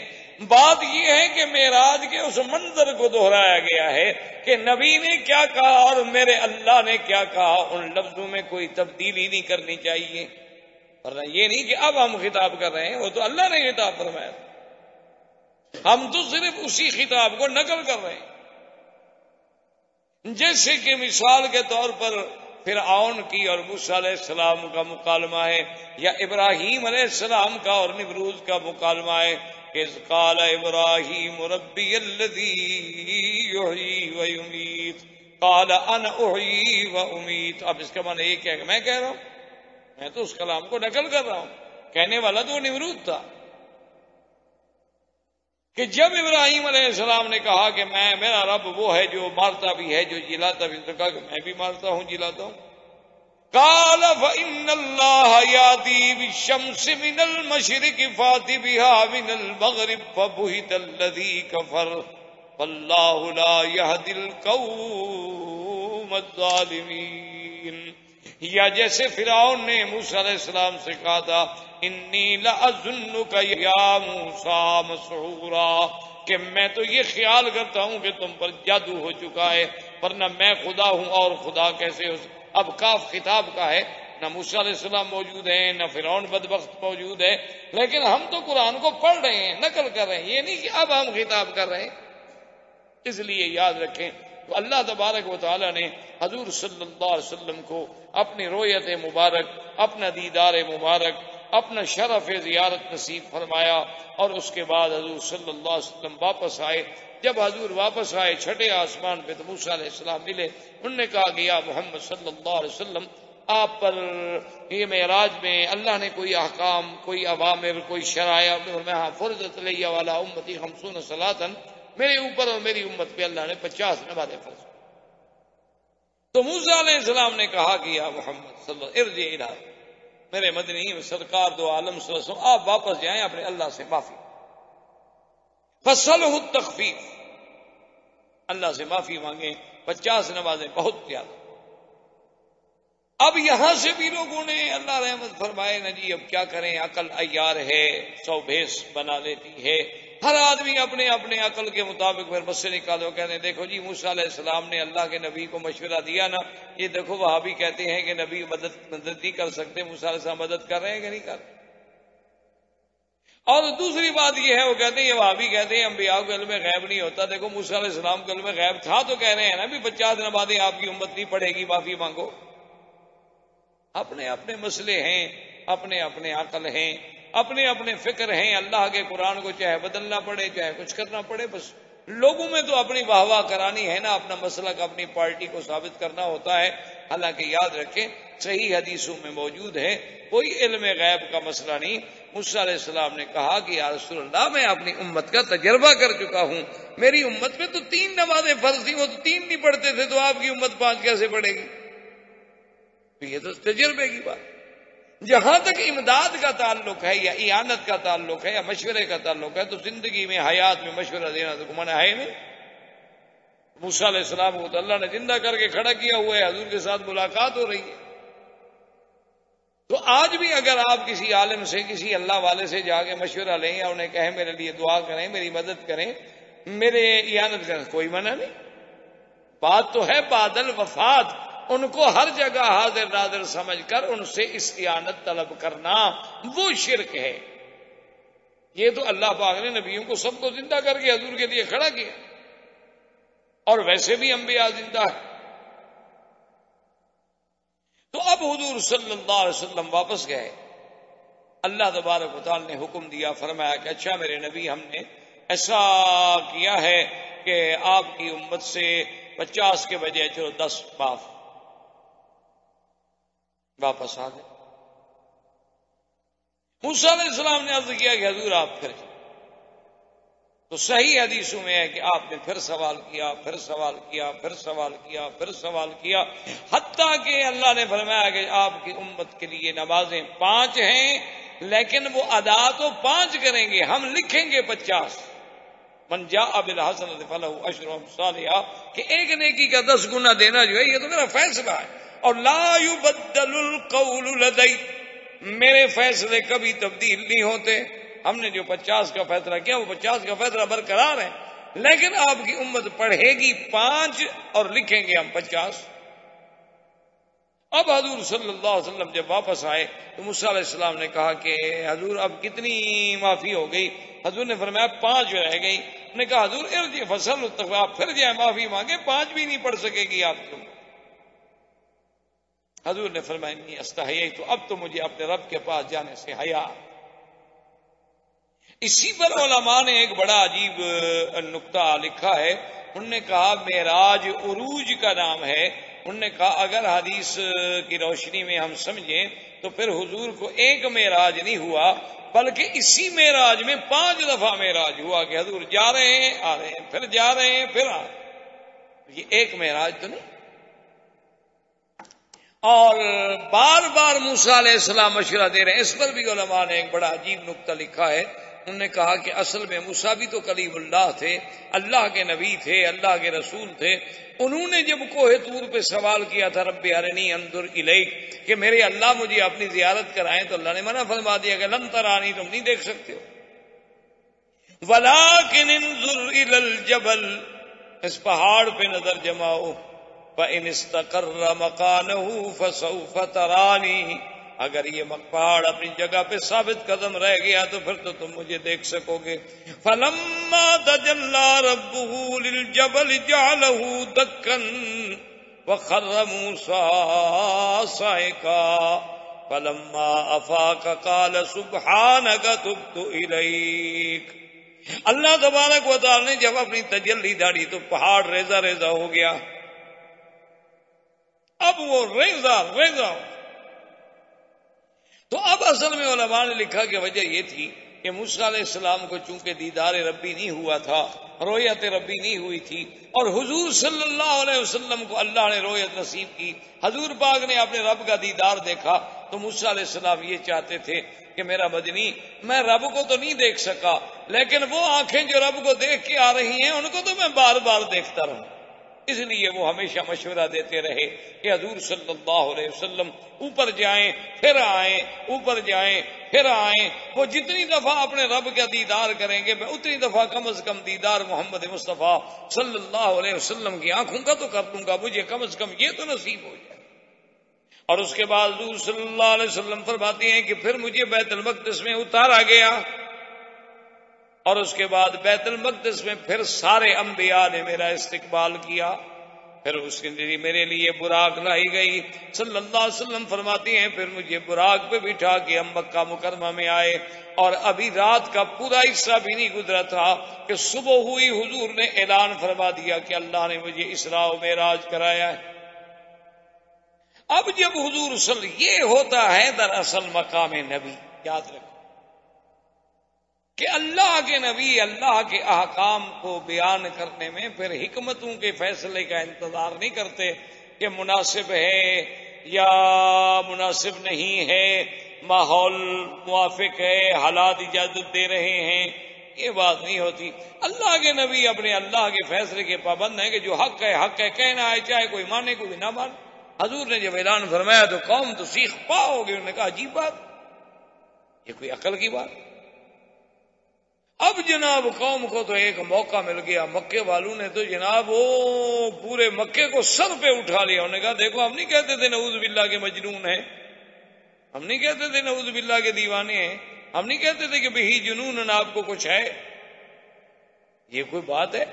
بات یہ ہے کہ معراج کے اس منظر کو دہرایا گیا ہے کہ نبی نے کیا کہا اور میرے اللہ نے کیا کہا، ان لفظوں میں کوئی تبدیلی نہیں کرنی چاہیے. ورنہ یہ نہیں کہ اب ہم خطاب کر رہے ہیں، وہ تو اللہ نے خطاب فرمایا، ہم تو صرف اسی خطاب کو نقل کر رہے ہیں. جیسے کہ مثال کے طور پر فرعون کی اور موسیٰ علیہ السلام کا مکالمہ ہے، یا ابراہیم علیہ السلام کا اور نمرود کا مکالمہ ہے کہ اذ قال ابراہیم ربی الذی یحیی و یمیت قال انا احیی و امیت. اب اس کا معنی یہ کیا کہ میں کہہ رہا ہوں، میں تو اس کلام کو نقل کر رہا ہوں، کہنے والا تو وہ نمرود تھا. کہ جب ابراہیم علیہ السلام نے کہا کہ میرا رب وہ ہے جو مارتا بھی ہے جو جلاتا بھی، تو کہا کہ میں بھی مارتا ہوں جلاتا ہوں. قال فإن الله يأتي بالشمس من المشرق فأت بها من المغرب فبهت الذي كفر والله لا يهدي القوم الظالمين. یا جیسے فرعون نے موسیٰ علیہ السلام سے کہا تھا انی لأظنک یا موسیٰ مسحورا، کہ میں تو یہ خیال کرتا ہوں کہ تم پر جادو ہو چکا ہے، ورنہ میں خدا ہوں اور خدا کیسے ہو. اب کاف خطاب کا ہے، نہ موسیٰ علیہ السلام موجود ہیں نہ فرعون بدبخت موجود ہے، لیکن ہم تو قرآن کو پڑھ رہے ہیں، نقل کر رہے ہیں، یہ نہیں کہ اب ہم خطاب کر رہے ہیں. اس لیے یاد رکھیں تو اللہ تبارک و تعالی نے حضور صلی اللہ علیہ وسلم کو اپنی رویت مبارک، اپنا دیدار مبارک، اپنا شرف زیارت نصیب فرمایا. اور اس کے بعد حضور صلی اللہ علیہ وسلم واپس آئے. جب حضور واپس آئے چھٹے آسمان پہ تو موسیٰ علیہ السلام ملے. انہوں نے کہا کہ یا محمد صلی اللہ علیہ وسلم، آپ پر یہ معراج میں اللہ نے کوئی احکام، کوئی اوامر، کوئی شرائع میں فرضت علیہ والا امتی 50 صلاۃً، میرے اوپر اور میری امت پہ اللہ نے 50 نمازیں فرض. تو موسیٰ علیہ السلام نے کہا کہ یا محمد صلی اللہ ارجع الی، میرے مدنی سرکار دو عالم صلی اللہ علیہ وسلم، آپ واپس جائیں اپنے اللہ سے معافی، فصلہ التخفیف، اللہ سے معافی مانگیں. 50 نمازیں بہت زیادہ. اب یہاں سے بھی لوگوں نے اللہ رحمت فرمائے نا جی اب کیا کریں، عقل عیار ہے، 100 بھیس بنا لیتی ہے، ہر آدمی اپنے اپنے عقل کے مطابق پھر بس سے نکالو، کہتے ہیں دیکھو جی موسیٰ علیہ السلام نے اللہ کے نبی کو مشورہ دیا نا، یہ دیکھو وہابی کہتے ہیں کہ نبی مدد نہیں کر سکتے، موسیٰ علیہ السلام مدد کر رہے ہیں کہ نہیں کر رہے۔ اور دوسری بات یہ ہے، وہ کہتے ہیں یہ وہابی کہتے ہیں انبیاء کو علم غیب نہیں ہوتا، دیکھو موسیٰ علیہ السلام کو علم غیب تھا تو کہہ رہے ہیں نا بھی 50 نمازیں آپ کی امت نہیں پڑھے گی، معافی مانگو۔ اپنے اپنے مسئلے ہیں، اپنے اپنے عقل ہیں، اپنے اپنے فکر ہیں، اللہ کے قرآن کو چاہے بدلنا پڑے چاہے کچھ کرنا پڑے، بس لوگوں میں تو اپنی واہ واہ کرانی ہے نا، اپنا مسلک اپنی پارٹی کو ثابت کرنا ہوتا ہے۔ حالانکہ یاد رکھیں صحیح حدیثوں میں موجود ہے کوئی علم غیب کا مسئلہ نہیں۔ موسیٰ علیہ السلام نے کہا کہ یا رسول اللہ میں اپنی امت کا تجربہ کر چکا ہوں، میری امت میں تو 3 نمازیں فرض تھیں، وہ تو 3 نہیں پڑھتے تھے، تو آپ کی امت 5 کیسے پڑھے گی؟ یہ تو تجربے کی بات۔ جہاں تک امداد کا تعلق ہے یا اعانت کا تعلق ہے یا مشورے کا تعلق ہے تو زندگی میں حیات میں مشورہ دینا تو منع ہے نہیں۔ موسیٰ علیہ السلام کو تو اللہ نے زندہ کر کے کھڑا کیا ہوا ہے، حضور کے ساتھ ملاقات ہو رہی ہے۔ تو آج بھی اگر آپ کسی عالم سے کسی اللہ والے سے جا کے مشورہ لیں یا انہیں کہیں میرے لیے دعا کریں، میری مدد کریں، میرے اعانت کریں، کوئی منع نہیں۔ بات تو ہے بعد الوفات، ان کو ہر جگہ حاضر ناظر سمجھ کر ان سے استعانت طلب کرنا وہ شرک ہے۔ یہ تو اللہ پاک نے نبیوں کو سب کو زندہ کر کے حضور کے لیے کھڑا کیا، اور ویسے بھی انبیاء زندہ ہے۔ تو اب حضور صلی اللہ علیہ وسلم واپس گئے، اللہ تبارک و تعالی نے حکم دیا، فرمایا کہ اچھا میرے نبی ہم نے ایسا کیا ہے کہ آپ کی امت سے 50 کے بجائے چلو 10 معاف، واپس آ گئے۔ موسیٰ علیہ السلام نے عرض کیا کہ حضور آپ پھر جائیں، تو صحیح حدیثوں میں ہے کہ آپ نے پھر سوال کیا، پھر سوال کیا، پھر سوال کیا، پھر سوال کیا، حتیٰ کہ اللہ نے فرمایا کہ آپ کی امت کے لیے نمازیں 5 ہیں، لیکن وہ ادا تو 5 کریں گے، ہم لکھیں گے 50۔ من جاء بالحسنۃ فلہ عشر امثالھا، کہ ایک نیکی کا 10 گنا دینا جو ہے یہ تو میرا فیصلہ ہے، اور لا یبدل القول لدی، میرے فیصلے کبھی تبدیل نہیں ہوتے۔ ہم نے جو 50 کا فیصلہ کیا وہ 50 کا فیصلہ برقرار ہے، لیکن آپ کی امت پڑھے گی 5 اور لکھیں گے ہم 50۔ اب حضور صلی اللہ علیہ وسلم جب واپس آئے تو موسیٰ علیہ السلام نے کہا کہ حضور اب کتنی معافی ہو گئی؟ حضور نے فرمایا 5 رہ گئی۔ انہوں نے کہا حضور ارجع فصل، آپ پھر جائیں معافی مانگے، 5 بھی نہیں پڑھ سکے گی آپ کو۔ حضور نے فرمایا انی استحییت، تو اب تو مجھے اپنے رب کے پاس جانے سے حیا۔ اسی پر علماء نے ایک بڑا عجیب نکتہ لکھا ہے، انہوں نے کہا معراج عروج کا نام ہے۔ انہوں نے کہا اگر حدیث کی روشنی میں ہم سمجھیں تو پھر حضور کو ایک معراج نہیں ہوا بلکہ اسی معراج میں 5 دفعہ معراج ہوا، کہ حضور جا رہے ہیں آ رہے ہیں، پھر جا رہے ہیں پھر آ رہے ہیں، یہ ایک معراج تو نہیں۔ اور بار بار موسیٰ علیہ السلام مشورہ دے رہے ہیں، اس پر بھی علماء نے ایک بڑا عجیب نکتہ لکھا ہے۔ انہوں نے کہا کہ اصل میں موسیٰ بھی تو کلیم اللہ تھے، اللہ کے نبی تھے، اللہ کے رسول تھے۔ انہوں نے جب کوہ طور پہ سوال کیا تھا رب ارنی انظر الیک، کہ میرے اللہ مجھے اپنی زیارت کرائیں، تو اللہ نے منع فرما دیا کہ لن ترانی، تم نہیں دیکھ سکتے ہو، ولکن انظر الی الجبل، اس پہاڑ پہ نظر جماؤ، فإن استقر مکانہ فسوف ترانی، اگر یہ پہاڑ اپنی جگہ پہ ثابت قدم رہ گیا تو پھر تو تم مجھے دیکھ سکو گے۔ فلما تجلی ربہ للجبل جعلہ دکا وخر موسیٰ صعقا فلما افاق قال سبحانک تبت الیک۔ اللہ تبارک و تعالی نے جب اپنی تجلی داڑھی تو پہاڑ ریزہ ریزہ ہو گیا، اب وہ ریزہ ریزہ۔ تو اب اصل میں علماء نے لکھا کہ وجہ یہ تھی کہ موسیٰ علیہ السلام کو چونکہ دیدار ربی نہیں ہوا تھا، رویت ربی نہیں ہوئی تھی، اور حضور صلی اللہ علیہ وسلم کو اللہ نے رویت نصیب کی، حضور پاک نے اپنے رب کا دیدار دیکھا، تو موسیٰ علیہ السلام یہ چاہتے تھے کہ میرا مدنی میں رب کو تو نہیں دیکھ سکا، لیکن وہ آنکھیں جو رب کو دیکھ کے آ رہی ہیں ان کو تو میں بار بار دیکھتا رہوں۔ اس لیے وہ ہمیشہ مشورہ دیتے رہے کہ حضور صلی اللہ علیہ وسلم اوپر جائیں پھر آئیں، اوپر جائیں پھر آئیں. وہ جتنی دفعہ اپنے رب کا دیدار کریں گے میں اتنی دفعہ کم از کم دیدار محمد مصطفیٰ صلی اللہ علیہ وسلم کی آنکھوں کا تو کر لوں گا, مجھے کم از کم یہ تو نصیب ہو جائے. اور اس کے بعد حضور صلی اللہ علیہ وسلم فرماتے ہیں کہ پھر مجھے بیت المقدس میں اتارا گیا, اور اس کے بعد بیت المقدس میں پھر سارے انبیاء نے میرا استقبال کیا. پھر اس کے لیے میرے لیے براق لائی گئی. صلی اللہ علیہ وسلم فرماتی ہیں پھر مجھے براق پہ بٹھا کے ہم مکہ مکرمہ میں آئے, اور ابھی رات کا پورا حصہ بھی نہیں گزرا تھا کہ صبح ہوئی حضور نے اعلان فرما دیا کہ اللہ نے مجھے اسراء و معراج کرایا ہے. اب جب حضور یہ ہوتا ہے دراصل مقام نبی. یاد رکھو کہ اللہ کے نبی اللہ کے احکام کو بیان کرنے میں پھر حکمتوں کے فیصلے کا انتظار نہیں کرتے کہ مناسب ہے یا مناسب نہیں ہے, ماحول موافق ہے, حالات اجازت دے رہے ہیں, یہ بات نہیں ہوتی. اللہ کے نبی اپنے اللہ کے فیصلے کے پابند ہیں کہ جو حق ہے حق ہے, کہنا ہے چاہے کوئی مانے کوئی نہ مانے. حضور نے جب اعلان فرمایا تو قوم تو سیخ پاؤ گے, انہوں نے کہا عجیب بات, یہ کوئی عقل کی بات. اب جناب قوم کو تو ایک موقع مل گیا, مکے والوں نے تو جناب وہ پورے مکے کو سر پہ اٹھا لیا. انہوں نے کہا دیکھو ہم نہیں کہتے تھے نعوذ باللہ کے مجنون ہیں, ہم نہیں کہتے تھے نعوذ باللہ کے دیوانے ہیں, ہم نہیں کہتے تھے کہ بہی جنون آپ کو کچھ ہے. یہ کوئی بات ہے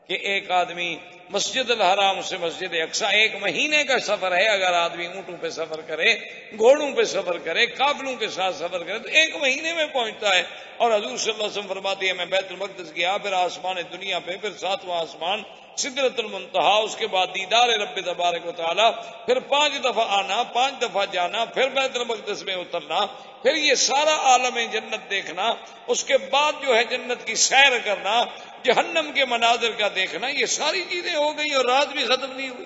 کہ ایک آدمی مسجد الحرام سے مسجد اقصیٰ 1 مہینے کا سفر ہے, اگر آدمی اونٹوں پہ سفر کرے, گھوڑوں پہ سفر کرے, قافلوں کے ساتھ سفر کرے تو 1 مہینے میں پہنچتا ہے. اور حضور صلی اللہ علیہ وسلم فرماتے ہیں میں بیت المقدس گیا, پھر آسمان دنیا پہ, پھر 7واں آسمان سدرۃ المنتہا, اس کے بعد دیدار رب تبارک و تعالی, پھر 5 دفعہ آنا, 5 دفعہ جانا, پھر بیت المقدس میں اترنا, پھر یہ سارا عالم جنت دیکھنا, اس کے بعد جو ہے جنت کی سیر کرنا, جہنم کے مناظر کا دیکھنا, یہ ساری چیزیں ہو گئی اور رات بھی ختم نہیں ہوئی.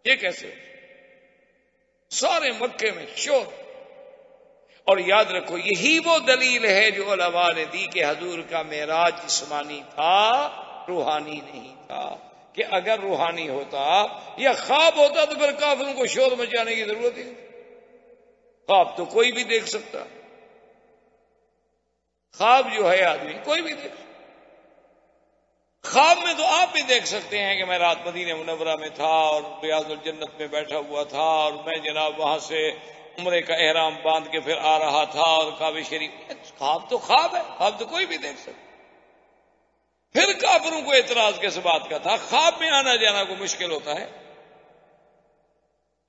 یہ کیسے؟ سارے مکے میں شور. اور یاد رکھو یہی وہ دلیل ہے جو علماء نے دی کہ حضور کا معراج جسمانی تھا, روحانی نہیں تھا. کہ اگر روحانی ہوتا یا خواب ہوتا تو پھر کافروں کو شور مچانے کی ضرورت ہی. خواب تو کوئی بھی دیکھ سکتا, خواب جو ہے آدمی کوئی بھی دیکھ سکتا. خواب میں تو آپ بھی دیکھ سکتے ہیں کہ میں رات مدینہ منورہ میں تھا اور ریاض الجنت میں بیٹھا ہوا تھا, اور میں جناب وہاں سے عمرے کا احرام باندھ کے پھر آ رہا تھا, اور کعبہ شریف. خواب تو خواب ہے, خواب تو کوئی بھی دیکھ سکتا. پھر کافروں کو اعتراض کس بات کا تھا؟ خواب میں آنا جانا کو مشکل ہوتا ہے.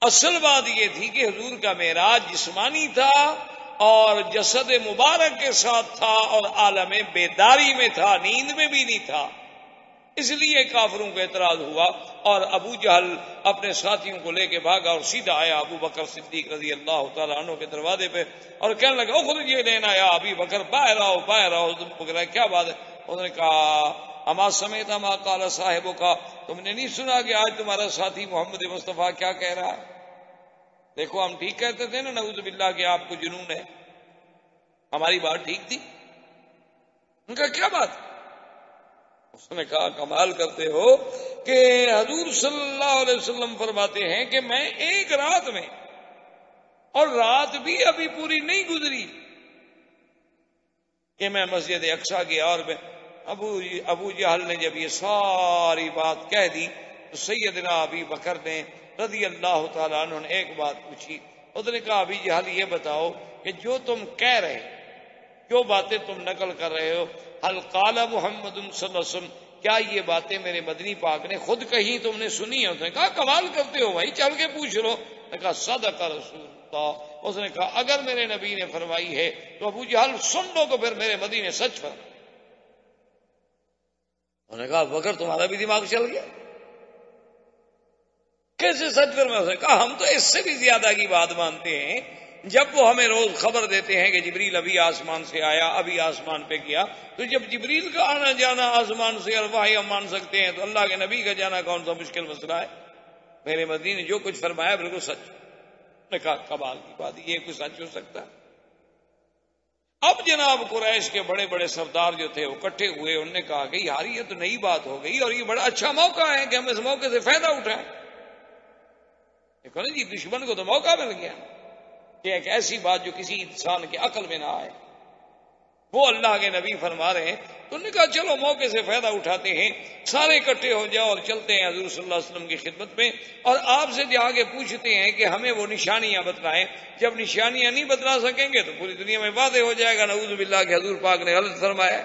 اصل بات یہ تھی کہ حضور کا معراج جسمانی تھا اور جسد مبارک کے ساتھ تھا, اور عالم بیداری میں تھا, نیند میں بھی نہیں تھا. اس لیے کافروں کو اعتراض ہوا, اور ابو جہل اپنے ساتھیوں کو لے کے بھاگا اور سیدھا آیا ابو بکر صدیق رضی اللہ تعالیٰ عنہ کے دروازے پہ, اور کہنے لگا او خود یہ لینا یا ابی بکر, باہر آؤ باہر آؤ. تم پکڑا کیا بات ہے؟ انہوں نے کہا اما سمیت ما قال صاحبوں کا, تم نے نہیں سنا کہ آج تمہارا ساتھی محمد مصطفیٰ کیا کہہ رہا ہے؟ دیکھو ہم ٹھیک کہتے تھے نا نعوذ باللہ کہ آپ کو جنون ہے, ہماری بات ٹھیک تھی. ان کا کیا بات؟ اس نے کہا کمال کرتے ہو کہ حضور صلی اللہ علیہ وسلم فرماتے ہیں کہ میں ایک رات میں, اور رات بھی ابھی پوری نہیں گزری, کہ میں مسجد اقصیٰ گیا, اور میں ابو جہل نے جب یہ ساری بات کہہ دی تو سیدنا ابی بکر نے رضی اللہ تعالیٰ عنہ نے ایک بات پوچھی. اس نے کہا ابی جہل یہ بتاؤ کہ جو تم کہہ رہے, جو باتیں تم نقل کر رہے ہو, حل قال محمد صلی اللہ علیہ وسلم, کیا یہ باتیں میرے مدنی پاک نے خود کہیں تم نے سنی ہے؟ اس نے کہا کمال کرتے ہو بھائی, چل کے پوچھ لو. نے کہا صدق رسول اللہ. اس نے کہا اگر میرے نبی نے فرمائی ہے تو ابو جہل سن لو, تو پھر میرے مدنی نے سچ فرمایا. انہوں نے کہا بکر تمہارا بھی دماغ چل گیا, کیسے سچ فرمایا؟ اس نے کہا ہم تو اس سے بھی زیادہ کی بات مانتے ہیں. جب وہ ہمیں روز خبر دیتے ہیں کہ جبریل ابھی آسمان سے آیا, ابھی آسمان پہ گیا, تو جب جبریل کا آنا جانا آسمان سے ارواحی ہم مان سکتے ہیں, تو اللہ کے نبی کا جانا کون سا مشکل مسئلہ ہے؟ میرے مدنی نے جو کچھ فرمایا بالکل سچ. نے کہا کمال کی بات, یہ کوئی سچ ہو سکتا ہے؟ اب جناب قریش کے بڑے بڑے سردار جو تھے وہ اکٹھے ہوئے, انہوں نے کہا کہ یار یہ تو نئی بات ہو گئی, اور یہ بڑا اچھا موقع ہے کہ ہم اس موقع سے فائدہ اٹھائیں. دیکھو نا جی, دشمن کو تو موقع مل گیا. کہ ایک ایسی بات جو کسی انسان کے عقل میں نہ آئے. وہ اللہ کے نبی فرما رہے ہیں. تو انہوں نے کہا چلو موقع سے فائدہ اٹھاتے ہیں, سارے اکٹھے ہو جاؤ اور چلتے ہیں حضور صلی اللہ علیہ وسلم کی خدمت میں, اور آپ سے جا کے پوچھتے ہیں کہ ہمیں وہ نشانیاں بتلائیں. جب نشانیاں نہیں بتلا سکیں گے تو پوری دنیا میں واضح ہو جائے گا نعوذ باللہ کہ حضور پاک نے غلط فرمایا.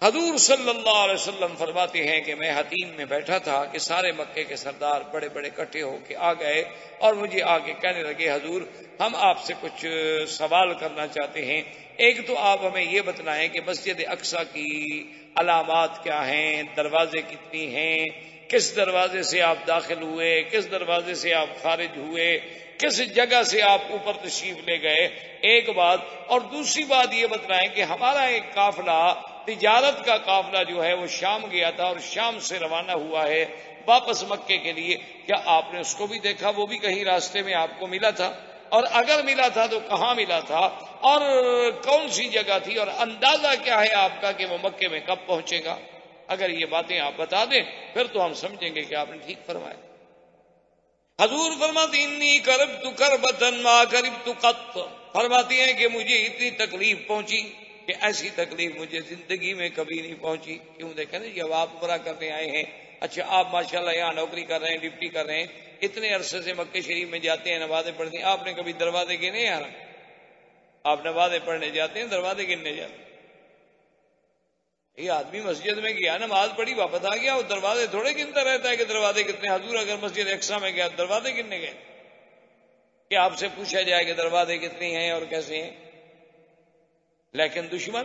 حضور صلی اللہ علیہ وسلم فرماتے ہیں کہ میں حتیم میں بیٹھا تھا کہ سارے مکے کے سردار بڑے بڑے اکٹھے ہو کے آ گئے اور مجھے آ کے کہنے لگے حضور ہم آپ سے کچھ سوال کرنا چاہتے ہیں. ایک تو آپ ہمیں یہ بتلائیں کہ مسجد اقصی کی علامات کیا ہیں, دروازے کتنی ہیں, کس دروازے سے آپ داخل ہوئے, کس دروازے سے آپ خارج ہوئے, کس جگہ سے آپ اوپر تشریف لے گئے, ایک بات. اور دوسری بات یہ بتلائیں کہ ہمارا ایک قافلہ تجارت کا قافلہ جو ہے وہ شام گیا تھا اور شام سے روانہ ہوا ہے واپس مکے کے لیے, کیا آپ نے اس کو بھی دیکھا, وہ بھی کہیں راستے میں آپ کو ملا تھا, اور اگر ملا تھا تو کہاں ملا تھا اور کون سی جگہ تھی, اور اندازہ کیا ہے آپ کا کہ وہ مکے میں کب پہنچے گا. اگر یہ باتیں آپ بتا دیں پھر تو ہم سمجھیں گے کہ آپ نے ٹھیک فرمایا. حضور فرماتی انی کربت کربتن ما کربت قط, فرماتی ہیں کہ مجھے اتنی تکلیف پہنچی کہ ایسی تکلیف مجھے زندگی میں کبھی نہیں پہنچی. کیوں دیکھیں نا, جب آپ عمرہ کرنے آئے ہیں, اچھا آپ ماشاءاللہ یہاں نوکری کر رہے ہیں, ڈپٹی کر رہے ہیں, اتنے عرصے سے مکے شریف میں جاتے ہیں, نمازیں پڑھتے ہیں, آپ نے کبھی دروازے گنے یار, آپ نمازیں پڑھنے جاتے ہیں دروازے گننے جاتے ہیں. یہ آدمی مسجد میں گیا, نماز پڑھی, واپس آ گیا, وہ دروازے تھوڑے گنتا رہتا ہے کہ دروازے کتنے. حضور اگر مسجد اقصی میں گیا دروازے گننے گئے کہ آپ سے پوچھا جائے کہ دروازے کتنے ہیں اور کیسے ہیں. لیکن دشمن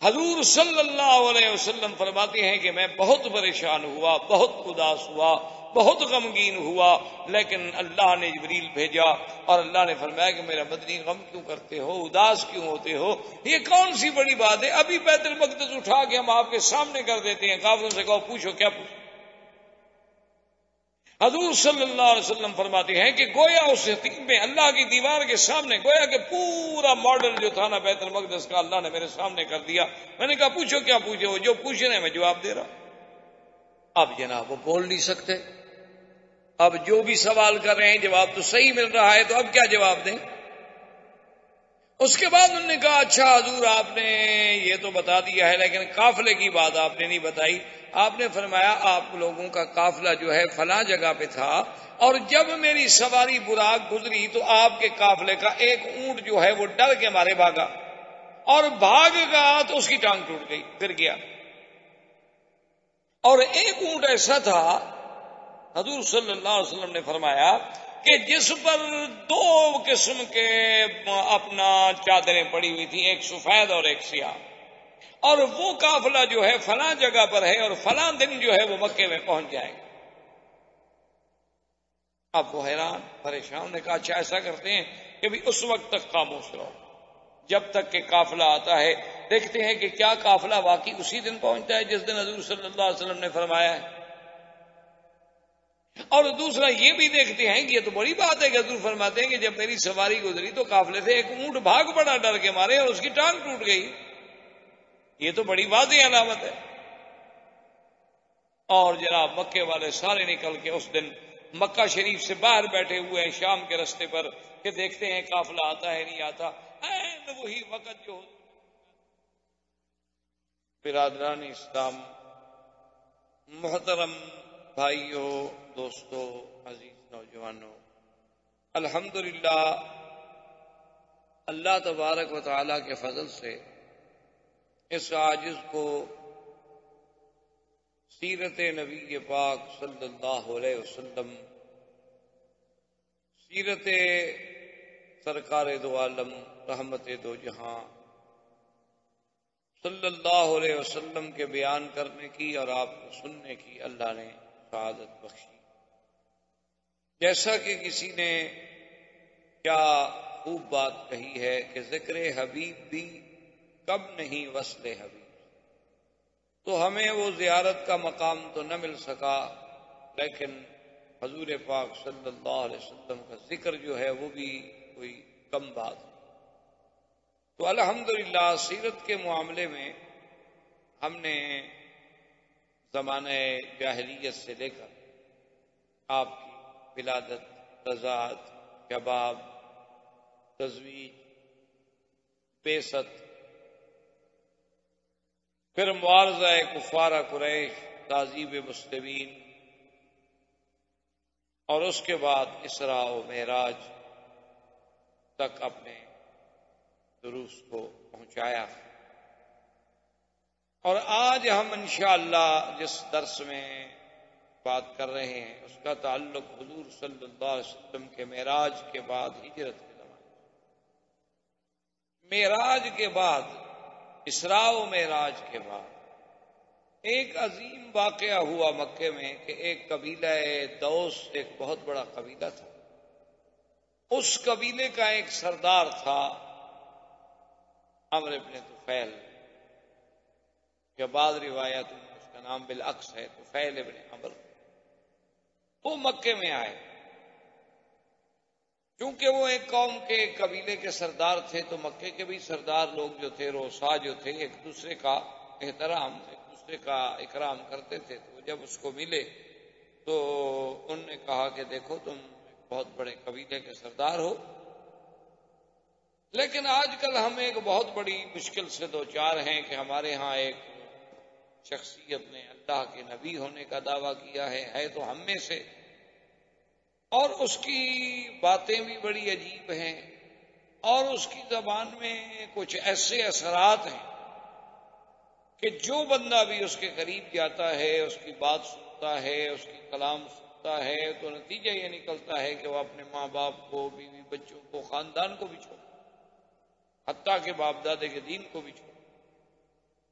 حضور صلی اللہ علیہ وسلم فرماتے ہیں کہ میں بہت پریشان ہوا, بہت اداس ہوا, بہت غمگین ہوا, لیکن اللہ نے جبریل بھیجا اور اللہ نے فرمایا کہ میرا مدنی غم کیوں کرتے ہو, اداس کیوں ہوتے ہو, یہ کون سی بڑی بات ہے, ابھی بیت المقدس اٹھا کے ہم آپ کے سامنے کر دیتے ہیں, کافروں سے کہو پوچھو کیا پوچھو. حضور صلی اللہ علیہ وسلم فرماتے ہیں کہ گویا اس حتیم میں اللہ کی دیوار کے سامنے گویا کہ پورا ماڈل جو تھا نا بیت المقدس کا اللہ نے میرے سامنے کر دیا. میں نے کہا پوچھو کیا پوچھو, جو پوچھ رہے ہیں میں جواب دے رہا ہوں. اب جناب وہ بول نہیں سکتے, اب جو بھی سوال کر رہے ہیں جواب تو صحیح مل رہا ہے, تو اب کیا جواب دیں. اس کے بعد انہوں نے کہا اچھا حضور آپ نے یہ تو بتا دیا ہے لیکن قافلے کی بات آپ نے نہیں بتائی. آپ نے فرمایا آپ لوگوں کا قافلہ جو ہے فلاں جگہ پہ تھا, اور جب میری سواری براق گزری تو آپ کے قافلے کا ایک اونٹ جو ہے وہ ڈر کے مارے بھاگا, اور بھاگ گیا تو اس کی ٹانگ ٹوٹ گئی, گر گیا. اور ایک اونٹ ایسا تھا حضور صلی اللہ علیہ وسلم نے فرمایا کہ جس پر دو قسم کے اپنا چادریں پڑی ہوئی تھی, ایک سفید اور ایک سیاہ, اور وہ قافلہ جو ہے فلاں جگہ پر ہے اور فلاں دن جو ہے وہ مکے میں پہنچ جائے گا. اب وہ حیران پریشان نے کہا اچھا ایسا کرتے ہیں کہ بھی اس وقت تک خاموش رہو جب تک کہ قافلہ آتا ہے, دیکھتے ہیں کہ کیا قافلہ واقعی اسی دن پہنچتا ہے جس دن حضور صلی اللہ علیہ وسلم نے فرمایا ہے. اور دوسرا یہ بھی دیکھتے ہیں کہ یہ تو بڑی بات ہے کہ حضور فرماتے ہیں کہ جب میری سواری گزری تو قافلے سے ایک اونٹ بھاگ پڑا ڈر کے مارے اور اس کی ٹانگ ٹوٹ گئی. یہ تو بڑی واضح علامت ہے. اور جناب مکے والے سارے نکل کے اس دن مکہ شریف سے باہر بیٹھے ہوئے ہیں شام کے رستے پر کہ دیکھتے ہیں قافلہ آتا ہے نہیں آتا. وہی وقت جو برادران اسلام, محترم بھائیوں, دوستوں, عزیز نوجوانوں, الحمدللہ اللہ تبارک و تعالی کے فضل سے اس عاجز کو سیرت نبی پاک صلی اللہ علیہ وسلم, سیرت سرکار دو عالم رحمت دو جہاں صلی اللہ علیہ وسلم کے بیان کرنے کی اور آپ کو سننے کی اللہ نے سعادت بخشی. جیسا کہ کسی نے کیا خوب بات کہی ہے کہ ذکر حبیب بھی کب نہیں وصل حبیب, تو ہمیں وہ زیارت کا مقام تو نہ مل سکا, لیکن حضور پاک صلی اللہ علیہ وسلم کا ذکر جو ہے وہ بھی کوئی کم بات ہے. تو الحمدللہ سیرت کے معاملے میں ہم نے زمانہ جاہلیت سے لے کر آپ کی ولادت, رضاعت, شباب، تزویج، بعثت، پھر معارضہ کفار قریش، تعذیب مسلمین، اور اس کے بعد اسراء و معراج تک اپنے دروس کو پہنچایا۔ اور آج ہم انشاءاللہ جس درس میں بات کر رہے ہیں اس کا تعلق حضور صلی اللہ علیہ وسلم کے معراج کے بعد ہجرت کے زمانے، معراج کے بعد، اسراء و معراج کے بعد ایک عظیم واقعہ ہوا مکے میں کہ ایک قبیلہ دوس، ایک بہت بڑا قبیلہ تھا، اس قبیلے کا ایک سردار تھا عمرو بن طفیل، کہ بعض روایات میں اس کا نام بالعکس ہے طفیل بن عمرو۔ وہ مکے میں آئے، چونکہ وہ ایک قوم کے ایک قبیلے کے سردار تھے تو مکے کے بھی سردار لوگ جو تھے، روسا جو تھے، ایک دوسرے کا احترام، ایک دوسرے کا اکرام کرتے تھے۔ تو جب اس کو ملے تو انہوں نے کہا کہ دیکھو تم بہت بڑے قبیلے کے سردار ہو، لیکن آج کل ہم ایک بہت بڑی مشکل سے دوچار ہیں کہ ہمارے ہاں ایک شخصیت نے اللہ کے نبی ہونے کا دعویٰ کیا ہے تو ہم میں سے، اور اس کی باتیں بھی بڑی عجیب ہیں، اور اس کی زبان میں کچھ ایسے اثرات ہیں کہ جو بندہ بھی اس کے قریب جاتا ہے، اس کی بات سنتا ہے، اس کی کلام سنتا ہے، تو نتیجہ یہ نکلتا ہے کہ وہ اپنے ماں باپ کو، بیوی بچوں کو، خاندان کو بھی چھوڑ، حتیٰ کہ باپ دادے کے دین کو بھی چھوڑ۔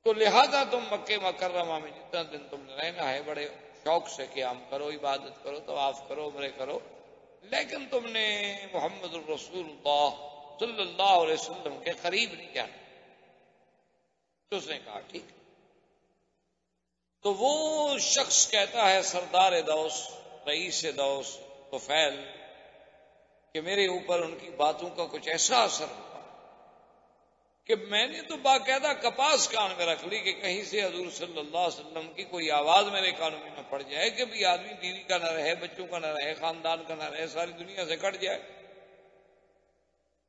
تو لہذا تم مکہ مکرمہ میں جتنا دن تم نے رہنا ہے بڑے شوق سے قیام کرو، عبادت کرو، طواف کرو، عمرے کرو، لیکن تم نے محمد الرسول اللہ صلی اللہ علیہ وسلم کے قریب نہیں جانا۔ تو اس نے کہا ٹھیک۔ تو وہ شخص کہتا ہے سردار دوس، رئیس دوس طفیل، کہ میرے اوپر ان کی باتوں کا کچھ ایسا اثر ہوا کہ میں نے تو باقاعدہ کپاس کان میں رکھ لی کہ کہیں سے حضور صلی اللہ علیہ وسلم کی کوئی آواز میرے کانوں میں نہ پڑ جائے کہ بھی آدمی بیوی کا نہ رہے، بچوں کا نہ رہے، خاندان کا نہ رہے، ساری دنیا سے کٹ جائے۔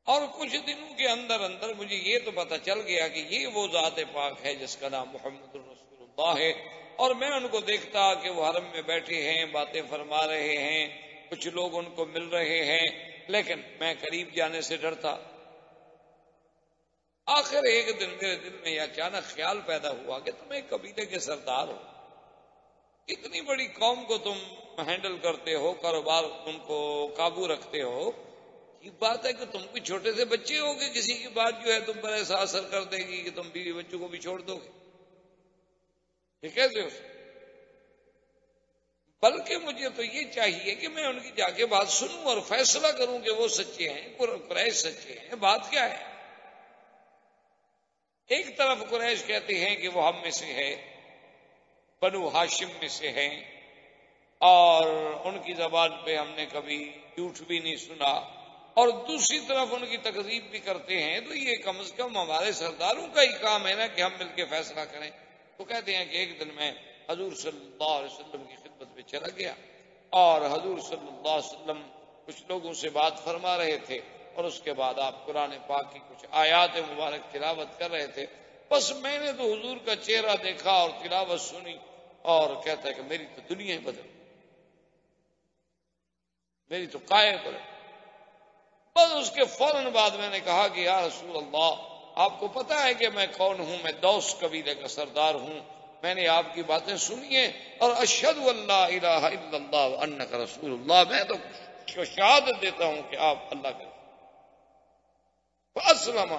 اور کچھ دنوں کے اندر اندر مجھے یہ تو پتہ چل گیا کہ یہ وہ ذات پاک ہے جس کا نام محمد الرسول اللہ ہے، اور میں ان کو دیکھتا کہ وہ حرم میں بیٹھے ہیں، باتیں فرما رہے ہیں، کچھ لوگ ان کو مل رہے ہیں، لیکن میں قریب جانے سے ڈرتا۔ آخر ایک دن میرے دل میں یہ اچانک خیال پیدا ہوا کہ تم ایک قبیلے کے سردار ہو، اتنی بڑی قوم کو تم ہینڈل کرتے ہو، کاروبار ان کو قابو رکھتے ہو، یہ بات ہے کہ تم کوئی چھوٹے سے بچے ہو کہ کسی کی بات جو ہے تم پر ایسا اثر کر دے گی کہ تم بیوی بچوں کو بھی چھوڑ دو گے؟ یہ کیسے ہو؟ بلکہ مجھے تو یہ چاہیے کہ میں ان کی جا کے بات سنوں اور فیصلہ کروں کہ وہ سچے ہیں، قریش سچے ہیں، بات کیا ہے؟ ایک طرف قریش کہتے ہیں کہ وہ ہم میں سے ہے، بنو ہاشم میں سے ہیں، اور ان کی زبان پہ ہم نے کبھی جھوٹ بھی نہیں سنا، اور دوسری طرف ان کی تکذیب بھی کرتے ہیں، تو یہ کم از کم ہمارے سرداروں کا ہی کام ہے نا کہ ہم مل کے فیصلہ کریں۔ تو کہتے ہیں کہ ایک دن میں حضور صلی اللہ علیہ وسلم کی خدمت میں چلا گیا، اور حضور صلی اللہ علیہ وسلم کچھ لوگوں سے بات فرما رہے تھے، اور اس کے بعد آپ قرآن پاک کی کچھ آیات مبارک تلاوت کر رہے تھے۔ بس میں نے تو حضور کا چہرہ دیکھا اور تلاوت سنی، اور کہتا ہے کہ میری تو دنیا ہی بدل، میری تو کائر بدل۔ بس اس کے فوراً بعد میں نے کہا کہ یا رسول اللہ، آپ کو پتا ہے کہ میں کون ہوں؟ میں دوس قبیلے کا سردار ہوں، میں نے آپ کی باتیں سنی ہیں، اور اشہد اللہ الہ الا اللہ وانک رسول اللہ، میں تو شہادت دیتا ہوں کہ آپ اللہ کے رسول۔ فاسلم،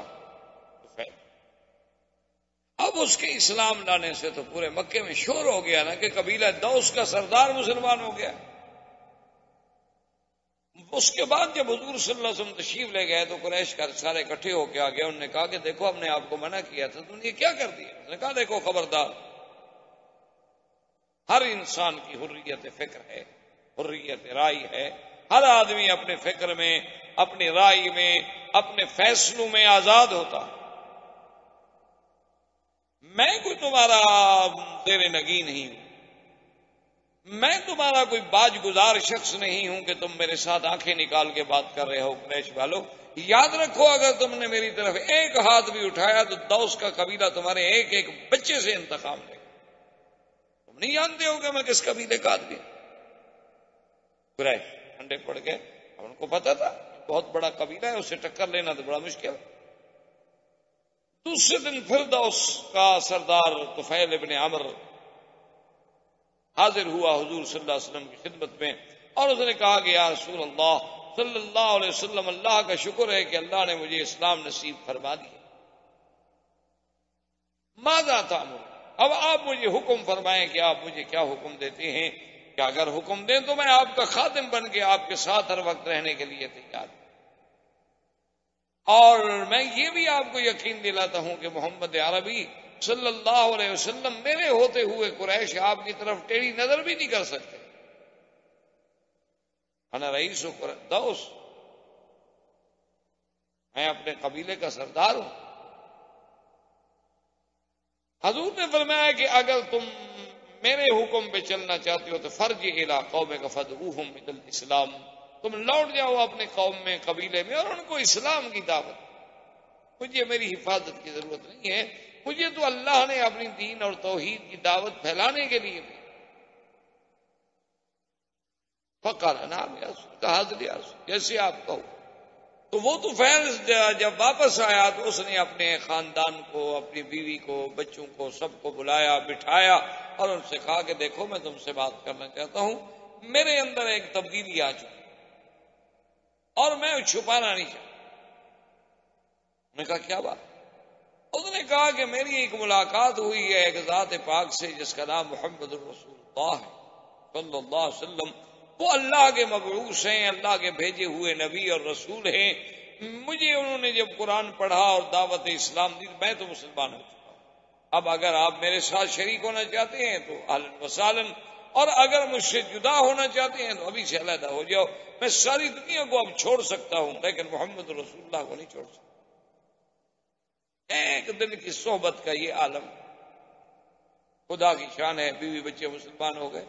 اب اس کے اسلام لانے سے تو پورے مکے میں شور ہو گیا نا کہ قبیلہ دوس کا سردار مسلمان ہو گیا۔ اس کے بعد جب حضور صلی اللہ علیہ وسلم تشریف لے گئے تو قریش کا سارے اکٹھے ہو کے آ گیا، انہوں نے کہا کہ دیکھو ہم نے آپ کو منع کیا تھا، تم نے یہ کیا کر دیا؟ اس نے کہا دیکھو خبردار، ہر انسان کی حریت فکر ہے، حریت رائے ہے، ہر آدمی اپنے فکر میں، اپنی رائے میں، اپنے فیصلوں میں آزاد ہوتا۔ میں کوئی تمہارا زیر نگین نہیں ہوں، میں تمہارا کوئی باج گزار شخص نہیں ہوں کہ تم میرے ساتھ آنکھیں نکال کے بات کر رہے ہو قریش والو. یاد رکھو اگر تم نے میری طرف ایک ہاتھ بھی اٹھایا تو دوس کا قبیلہ تمہارے ایک ایک بچے سے انتقام لے. تم نہیں جانتے ہو کہ میں کس قبیلے کا آدمی. قریش ٹھنڈے پڑ گئے. اب ان کو پتا تھا بہت بڑا قبیلہ ہے، اسے ٹکر لینا تو بڑا مشکل. دوسرے دن پھر دوس کا سردار طفیل ابن عمرو حاضر ہوا حضور صلی اللہ علیہ وسلم کی خدمت میں، اور اس نے کہا کہ یا رسول اللہ صلی اللہ علیہ وسلم، اللہ کا شکر ہے کہ اللہ نے مجھے اسلام نصیب فرما دیا. ماذا تأمر، اب آپ مجھے حکم فرمائیں کہ آپ مجھے کیا حکم دیتے ہیں، کہ اگر حکم دیں تو میں آپ کا خادم بن کے آپ کے ساتھ ہر وقت رہنے کے لیے تیار ہوں. اور میں یہ بھی آپ کو یقین دلاتا ہوں کہ محمد عربی صلی اللہ علیہ وسلم میرے ہوتے ہوئے قریش آپ کی طرف ٹیڑھی نظر بھی نہیں کر سکتے. انا رئیس دوس، میں اپنے قبیلے کا سردار ہوں. حضور نے فرمایا کہ اگر تم میرے حکم پہ چلنا چاہتے ہو تو فرج الی قومک فدعوہم الی الاسلام، تم لوٹ جاؤ اپنے قوم میں، قبیلے میں، اور ان کو اسلام کی دعوت. مجھے میری حفاظت کی ضرورت نہیں ہے، مجھے تو اللہ نے اپنی دین اور توحید کی دعوت پھیلانے کے لیے بھی. فقال نعم یا رسول، کہا حاضر یا رسول، جیسے آپ کہو. تو وہ تو فیض جب واپس آیا تو اس نے اپنے خاندان کو، اپنی بیوی کو، بچوں کو، سب کو بلایا، بٹھایا اور ان سے کہا کہ دیکھو میں تم سے بات کرنا چاہتا ہوں، میرے اندر ایک تبدیلی آ چکی اور میں چھپانا نہیں چاہتا. میں نے کہا کیا بات؟ اس نے کہا کہ میری ایک ملاقات ہوئی ہے ایک ذات پاک سے جس کا نام محمد الرسول اللہ ہے صلی اللہ علیہ وسلم. وہ اللہ کے مبعوث ہیں، اللہ کے بھیجے ہوئے نبی اور رسول ہیں. مجھے انہوں نے جب قرآن پڑھا اور دعوت اسلام دی، میں تو مسلمان ہو چکا ہوں. اب اگر آپ میرے ساتھ شریک ہونا چاہتے ہیں تو اہلاً وسہلاً، اور اگر مجھ سے جدا ہونا چاہتے ہیں تو ابھی سے علیحدہ ہو جاؤ. میں ساری دنیا کو اب چھوڑ سکتا ہوں لیکن محمد رسول اللہ کو نہیں چھوڑ سکتا. ایک دن کی صحبت کا یہ عالم، خدا کی شان ہے. بیوی بچے مسلمان ہو گئے،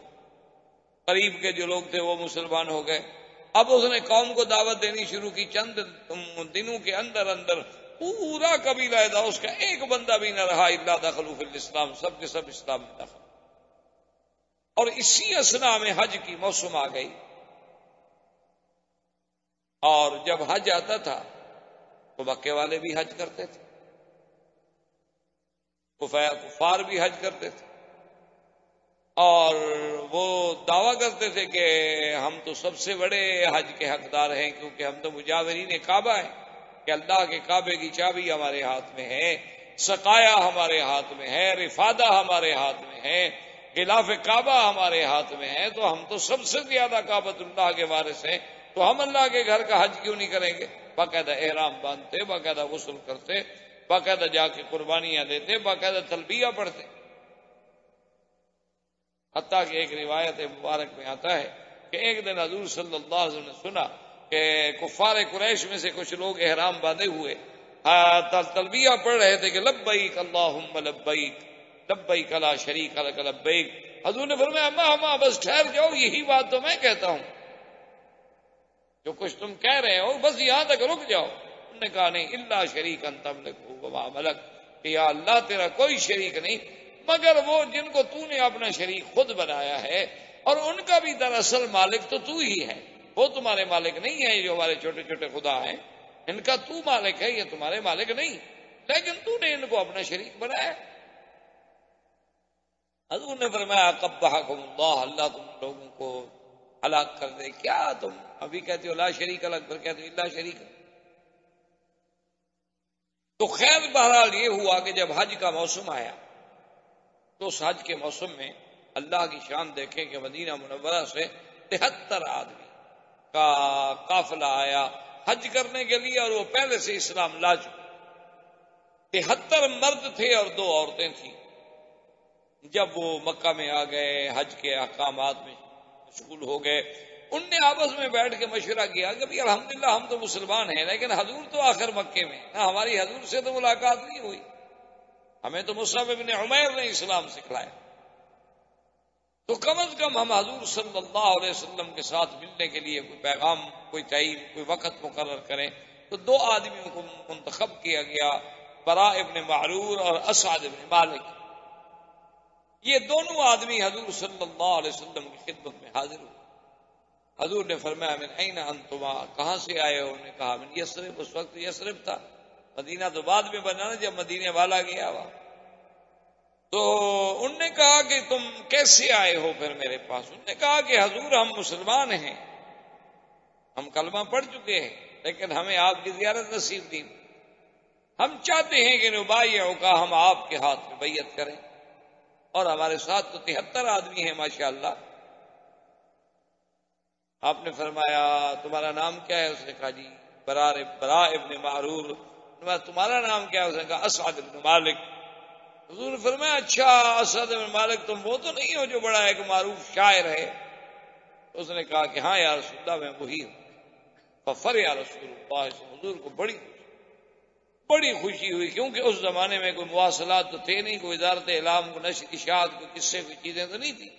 قریب کے جو لوگ تھے وہ مسلمان ہو گئے. اب اس نے قوم کو دعوت دینی شروع کی. چند دنوں کے اندر اندر پورا قبیلہ دوس کا ایک بندہ بھی نہ رہا الا دخلوا فی الاسلام، سب کے سب اسلام میں داخل. اور اسی اثنا میں حج کی موسم آ گئی، اور جب حج آتا تھا تو مکے والے بھی حج کرتے تھے، کفار بھی حج کرتے تھے، اور وہ دعویٰ کرتے تھے کہ ہم تو سب سے بڑے حج کے حقدار ہیں کیونکہ ہم تو مجاورین کعبہ ہیں، کہ اللہ کے کعبے کی چابی ہمارے ہاتھ میں ہے، سقایا ہمارے ہاتھ میں ہے، رفادہ ہمارے ہاتھ میں ہے، غلاف کعبہ ہمارے ہاتھ میں ہے، تو ہم تو سب سے زیادہ کعبۃ اللہ کے وارث ہیں، تو ہم اللہ کے گھر کا حج کیوں نہیں کریں گے؟ باقاعدہ احرام باندھتے، باقاعدہ غسل کرتے، باقاعدہ جا کے قربانیاں دیتے، باقاعدہ تلبیہ پڑھتے. حتیٰ کہ ایک روایت مبارک میں آتا ہے کہ ایک دن حضور صلی اللہ علیہ وسلم نے سنا کہ کفار قریش میں سے کچھ لوگ احرام باندھے ہوئے تلبیہ پڑھ رہے تھے کہ لبیک اللہم لبیک لبیک لا شریک لک لبیک. حضور نے فرمایا اما بس ٹھہر جاؤ، یہی بات تو میں کہتا ہوں، جو کچھ تم کہہ رہے ہو بس یہاں تک رک جاؤ. انہوں نے کہا نہیں، الا شریکا تملکہ وما ملک، کہ یا اللہ تیرا کوئی شریک نہیں مگر وہ جن کو تو نے اپنا شریک خود بنایا ہے، اور ان کا بھی دراصل مالک تو ہی ہے. وہ تمہارے مالک نہیں ہے، جو ہمارے چھوٹے چھوٹے خدا ہیں، ان کا تو مالک ہے، یہ تمہارے مالک نہیں، لیکن تو نے ان کو اپنا شریک بنایا. حضور نے فرمایا قبحکم اللہ، اللہ تم لوگوں کو ہلاک کر دے. کیا تم ابھی کہتے ہو لا شریک لک، پھر کہتے ہو الا شریک. تو خیر بہرحال یہ ہوا کہ جب حج کا موسم آیا تو اس حج کے موسم میں اللہ کی شان دیکھیں کہ مدینہ منورہ سے 73 آدمی کا قافلہ آیا حج کرنے کے لیے، اور وہ پہلے سے اسلام لا چکے. 73 مرد تھے اور 2 عورتیں تھیں. جب وہ مکہ میں آ گئے، حج کے احکامات میں مشغول ہو گئے، ان نے آپس میں بیٹھ کے مشورہ کیا کہ الحمدللہ ہم تو مسلمان ہیں، لیکن حضور تو آخر مکے میں، نہ ہماری حضور سے تو ملاقات نہیں ہوئی، ہمیں تو مصعب بن عمیر نے اسلام سکھلایا. تو کم از کم ہم حضور صلی اللہ علیہ وسلم کے ساتھ ملنے کے لیے کوئی پیغام، کوئی ٹائم، کوئی وقت مقرر کریں۔ تو دو آدمیوں کو منتخب کیا گیا، براء ابن معرور اور اسعد ابن مالک۔ یہ دونوں آدمی حضور صلی اللہ علیہ وسلم کی خدمت میں حاضر ہوئے۔ حضور نے فرمایا من این انتما، کہاں سے آئے ہو؟ انہوں نے کہا من یثرب، اس وقت یثرب تھا، مدینہ تو بعد میں بنا نا جب مدینے والا گیا ہوا۔ تو انہوں نے کہا کہ تم کیسے آئے ہو پھر میرے پاس؟ انہوں نے کہا کہ حضور ہم مسلمان ہیں، ہم کلمہ پڑھ چکے ہیں، لیکن ہمیں آپ کی زیارت نصیب نہیں، ہم چاہتے ہیں کہ نبایعک کا، ہم آپ کے ہاتھ میں بیعت کریں، اور ہمارے ساتھ تو 73 آدمی ہیں ماشاءاللہ۔ آپ نے فرمایا تمہارا نام کیا ہے؟ اس نے کہا جی براء ابن معرور۔ تمہارا نام کیا ہے؟ اس نے کہا اسعد ابن مالک۔ حضور نے فرمایا اچھا اسعد ابن مالک، تم وہ تو نہیں ہو جو بڑا ایک معروف شاعر ہے؟ اس نے کہا کہ ہاں یا رسول اللہ، میں وہی ہوں۔ ففر یا رسول اللہ، حضور کو بڑی خوشی ہوئی، کیونکہ اس زمانے میں کوئی مواصلات تو تھے نہیں، کوئی وزارت اعلام، کوئی نشر اشاعت، کوئی قصے، کوئی چیزیں تو نہیں تھی۔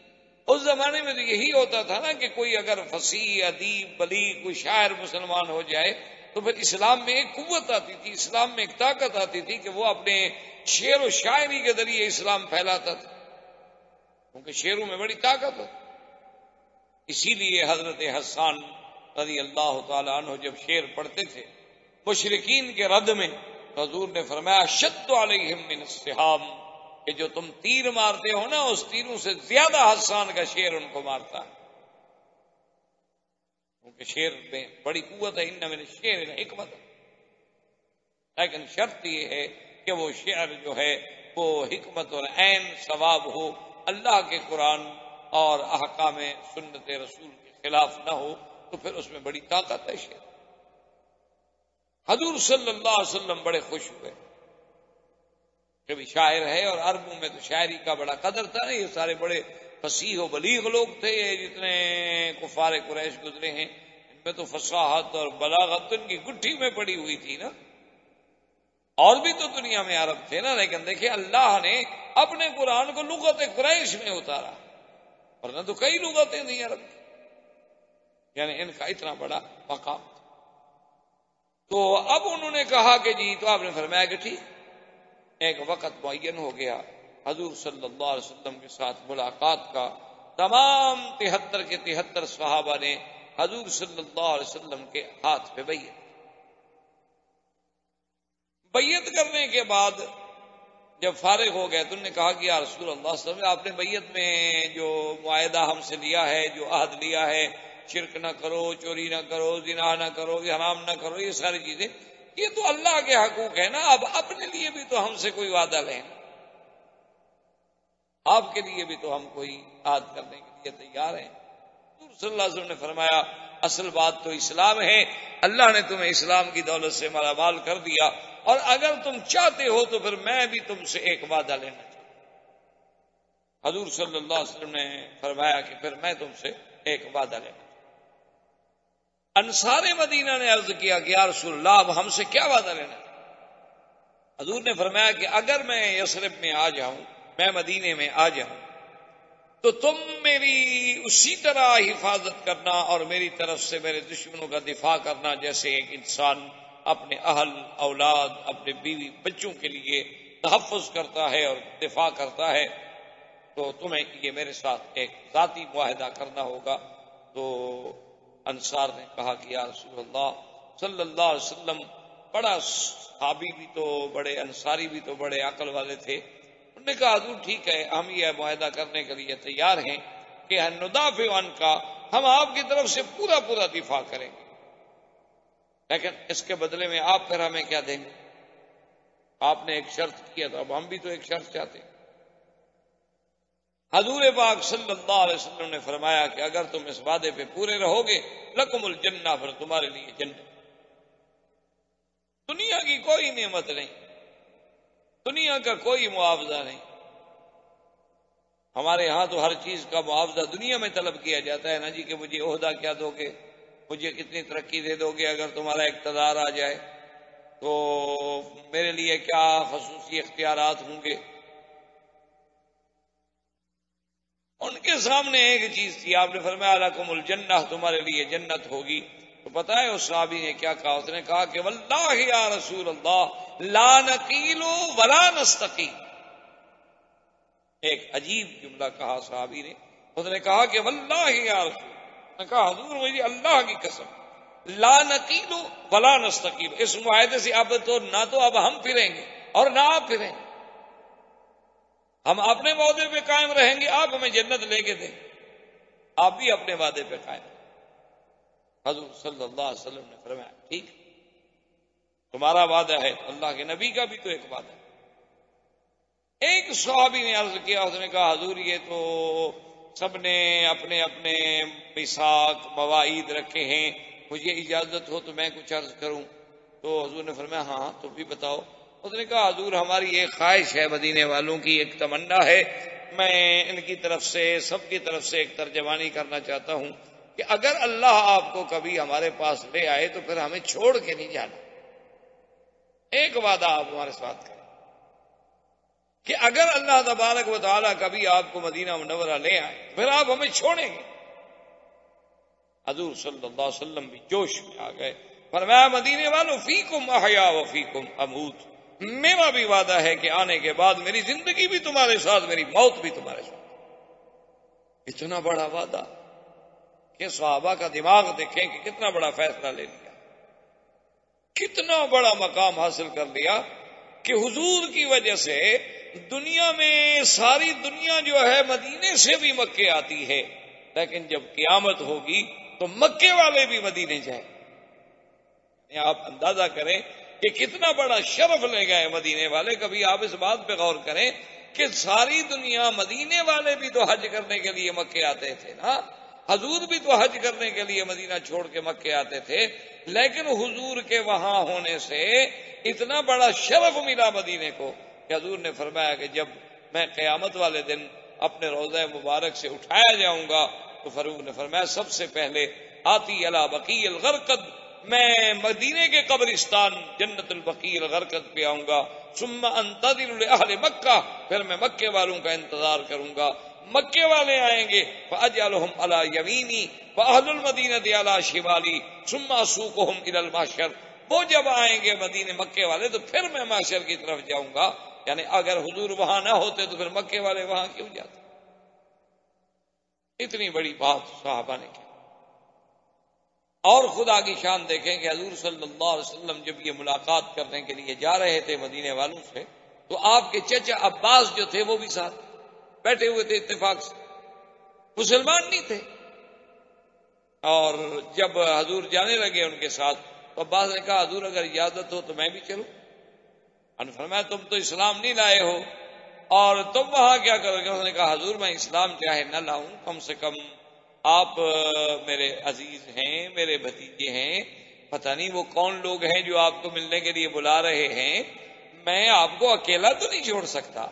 اس زمانے میں تو یہی ہوتا تھا نا کہ کوئی اگر فصیح، ادیب، بلیغ، کوئی شاعر مسلمان ہو جائے تو پھر اسلام میں ایک قوت آتی تھی، اسلام میں ایک طاقت آتی تھی کہ وہ اپنے شعر و شاعری کے ذریعے اسلام پھیلاتا تھا، کیونکہ شعروں میں بڑی طاقت ہے۔ اسی لیے حضرت حسان رضی اللہ تعالی عنہ جب شعر پڑھتے تھے مشرکین کے رد میں، حضور نے فرمایا شد علیہم من السہام، کہ جو تم تیر مارتے ہو نا اس تیروں سے زیادہ حسان کا شعر ان کو مارتا ہے، کیونکہ شعر میں بڑی قوت ہے، ان من الشعر الحکمت، لیکن شرط یہ ہے کہ وہ شعر جو ہے وہ حکمت اور عین ثواب ہو، اللہ کے قرآن اور احکام سنت رسول کے خلاف نہ ہو، تو پھر اس میں بڑی طاقت ہے شعر۔ حضور صلی اللہ علیہ وسلم بڑے خوش ہوئے، کبھی شاعر ہے، اور عربوں میں تو شاعری کا بڑا قدر تھا، یہ سارے بڑے فصیح و بلیغ لوگ تھے، یہ جتنے کفار قریش گزرے ہیں ان میں تو فصاحت اور بلاغت ان کی گٹھی میں پڑی ہوئی تھی نا۔ اور بھی تو دنیا میں عرب تھے نا، لیکن دیکھیں اللہ نے اپنے قرآن کو لغت قریش میں اتارا، ورنہ تو کئی لغتیں تھیں عرب کی، یعنی ان کا اتنا بڑا مقام تھا۔ تو اب انہوں نے کہا کہ جی، تو آپ نے فرمایا کہ ٹھیک، ایک وقت معین ہو گیا حضور صلی اللہ علیہ وسلم کے ساتھ ملاقات کا۔ تمام 73 کے 73 صحابہ نے حضور صلی اللہ علیہ وسلم کے ہاتھ پہ بیعت کرنے کے بعد جب فارغ ہو گئے تو انہوں نے کہا کہ یا رسول اللہ صلی اللہ علیہ وسلم، آپ نے بیعت میں جو معاہدہ ہم سے لیا ہے، جو عہد لیا ہے، شرک نہ کرو، چوری نہ کرو، زنا نہ کرو، حرام نہ کرو، یہ ساری چیزیں، یہ تو اللہ کے حقوق ہے نا، اب اپنے لیے بھی تو ہم سے کوئی وعدہ لیں، آپ کے لیے بھی تو ہم کوئی عہد کرنے کے لیے تیار ہیں۔ حضور صلی اللہ علیہ وسلم نے فرمایا اصل بات تو اسلام ہے، اللہ نے تمہیں اسلام کی دولت سے مالا مال کر دیا، اور اگر تم چاہتے ہو تو پھر میں بھی تم سے ایک وعدہ لینا چاہتا ہوں۔ حضور صلی اللہ علیہ وسلم نے فرمایا کہ پھر میں تم سے ایک وعدہ لینا چاہتا ہوں۔ انصار مدینہ نے عرض کیا کہ یا رسول اللہ اب ہم سے کیا وعدہ لینا چاہتا؟ حضور نے فرمایا کہ اگر میں یثرب میں آ جاؤں، میں مدینے میں آ جاؤں، تو تم میری اسی طرح حفاظت کرنا اور میری طرف سے میرے دشمنوں کا دفاع کرنا جیسے ایک انسان اپنے اہل، اولاد، اپنے بیوی بچوں کے لیے تحفظ کرتا ہے اور دفاع کرتا ہے، تو تمہیں یہ میرے ساتھ ایک ذاتی معاہدہ کرنا ہوگا۔ تو انصار نے کہا کہ یا رسول اللہ صلی اللہ علیہ وسلم، بڑا صحابی بھی تو بڑے، انصاری بھی تو بڑے عقل والے تھے، انہوں نے کہا حضور ٹھیک ہے، ہم یہ معاہدہ کرنے کے لیے تیار ہیں کہ ندافع عنک، ہم آپ کی طرف سے پورا دفاع کریں گے، لیکن اس کے بدلے میں آپ پھر ہمیں کیا دیں گے؟ آپ نے ایک شرط کیا تھا، اب ہم بھی تو ایک شرط چاہتے ہیں۔ حضور پاک صلی اللہ علیہ وسلم نے فرمایا کہ اگر تم اس وعدے پہ پورے رہو گے لکم الجنہ، پھر تمہارے لیے جنت، دنیا کی کوئی نعمت نہیں، دنیا کا کوئی معاوضہ نہیں۔ ہمارے ہاں تو ہر چیز کا معاوضہ دنیا میں طلب کیا جاتا ہے نا جی، کہ مجھے عہدہ کیا دو گے، مجھے کتنی ترقی دے دو گے اگر تمہارا اقتدار آ جائے، تو میرے لیے کیا خصوصی اختیارات ہوں گے۔ ان کے سامنے ایک چیز تھی، آپ نے فرمایا لکم الجنہ، تمہارے لیے جنت ہوگی. تو پتہ ہے اس صحابی نے کیا کہا؟ اس نے کہا کہ واللہ یا رسول اللہ لا نقیل ولا نستقیم. ایک عجیب جملہ کہا صحابی نے. اس نے کہا کہ واللہ یا رسول، نے کہا حضور مجھے اللہ کی قسم، لا نقیل ولا نستقیم، اس معاہدے سے اب تو نہ تو اب ہم پھریں گے اور نہ آپ پھریں گے، ہم اپنے وعدے پہ قائم رہیں گے، آپ ہمیں جنت لے کے دیں، آپ بھی اپنے وعدے پہ قائم. حضور صلی اللہ علیہ وسلم نے فرمایا ٹھیک، تمہارا وعدہ ہے، اللہ کے نبی کا بھی تو ایک وعدہ ہے. ایک صحابی نے عرض کیا، اس نے کہا حضور یہ تو سب نے اپنے اپنے میثاق مواعید رکھے ہیں، مجھے اجازت ہو تو میں کچھ عرض کروں. تو حضور نے فرمایا ہاں تو بھی بتاؤ. اس نے کہا حضور ہماری ایک خواہش ہے، مدینے والوں کی ایک تمنا ہے، میں ان کی طرف سے سب کی طرف سے ایک ترجمانی کرنا چاہتا ہوں کہ اگر اللہ آپ کو کبھی ہمارے پاس لے آئے تو پھر ہمیں چھوڑ کے نہیں جانا. ایک وعدہ آپ ہمارے ساتھ کریں کہ اگر اللہ تبارک و تعالیٰ کبھی آپ کو مدینہ منورہ لے آئے پھر آپ ہمیں چھوڑیں گے. حضور صلی اللہ علیہ وسلم بھی جوش میں آ گئے، فرمایا مدینے والوں فیکم احیا و فیکم اموت، میرا بھی وعدہ ہے کہ آنے کے بعد میری زندگی بھی تمہارے ساتھ، میری موت بھی تمہارے ساتھ. اتنا بڑا وعدہ کہ صحابہ کا دماغ دیکھیں کہ کتنا بڑا فیصلہ لے لیا، کتنا بڑا مقام حاصل کر لیا کہ حضور کی وجہ سے دنیا میں ساری دنیا جو ہے مدینے سے بھی مکے آتی ہے، لیکن جب قیامت ہوگی تو مکے والے بھی مدینے جائیں. آپ اندازہ کریں کہ کتنا بڑا شرف لے گئے مدینے والے. کبھی آپ اس بات پہ غور کریں کہ ساری دنیا، مدینے والے بھی تو حج کرنے کے لیے مکے آتے تھے نا، حضور بھی تو حج کرنے کے لیے مدینہ چھوڑ کے مکے آتے تھے، لیکن حضور کے وہاں ہونے سے اتنا بڑا شرف ملا مدینے کو کہ حضور نے فرمایا کہ جب میں قیامت والے دن اپنے روضہ مبارک سے اٹھایا جاؤں گا تو فاروق نے فرمایا سب سے پہلے آتی علی بقیع الغرقد، میں مدینے کے قبرستان جنت البقیع الغرقد پہ آؤں گا. ثم انتظر لاہل مکہ، پھر میں مکے والوں کا انتظار کروں گا. مکے والے آئیں گے فاجعلهم علی یمینی واہل المدینہ علی شمالی ثم اسوقهم الی المحشر، وہ جب آئیں گے مدینے مکے والے تو پھر میں محشر کی طرف جاؤں گا. یعنی اگر حضور وہاں نہ ہوتے تو پھر مکے والے وہاں کیوں جاتے؟ اتنی بڑی بات صحابہ نے کی. اور خدا کی شان دیکھیں کہ حضور صلی اللہ علیہ وسلم جب یہ ملاقات کرنے کے لیے جا رہے تھے مدینے والوں سے تو آپ کے چچا عباس جو تھے وہ بھی ساتھ بیٹھے ہوئے تھے، اتفاق سے مسلمان نہیں تھے. اور جب حضور جانے لگے ان کے ساتھ تو عباس نے کہا حضور اگر اجازت ہو تو میں بھی چلوں. فرمایا تم تو اسلام نہیں لائے ہو اور تم وہاں کیا کرو گے؟ اس نے کہا حضور میں اسلام چاہے نہ لاؤں، کم سے کم آپ میرے عزیز ہیں، میرے بھتیجے ہیں، پتہ نہیں وہ کون لوگ ہیں جو آپ کو ملنے کے لیے بلا رہے ہیں، میں آپ کو اکیلا تو نہیں چھوڑ سکتا.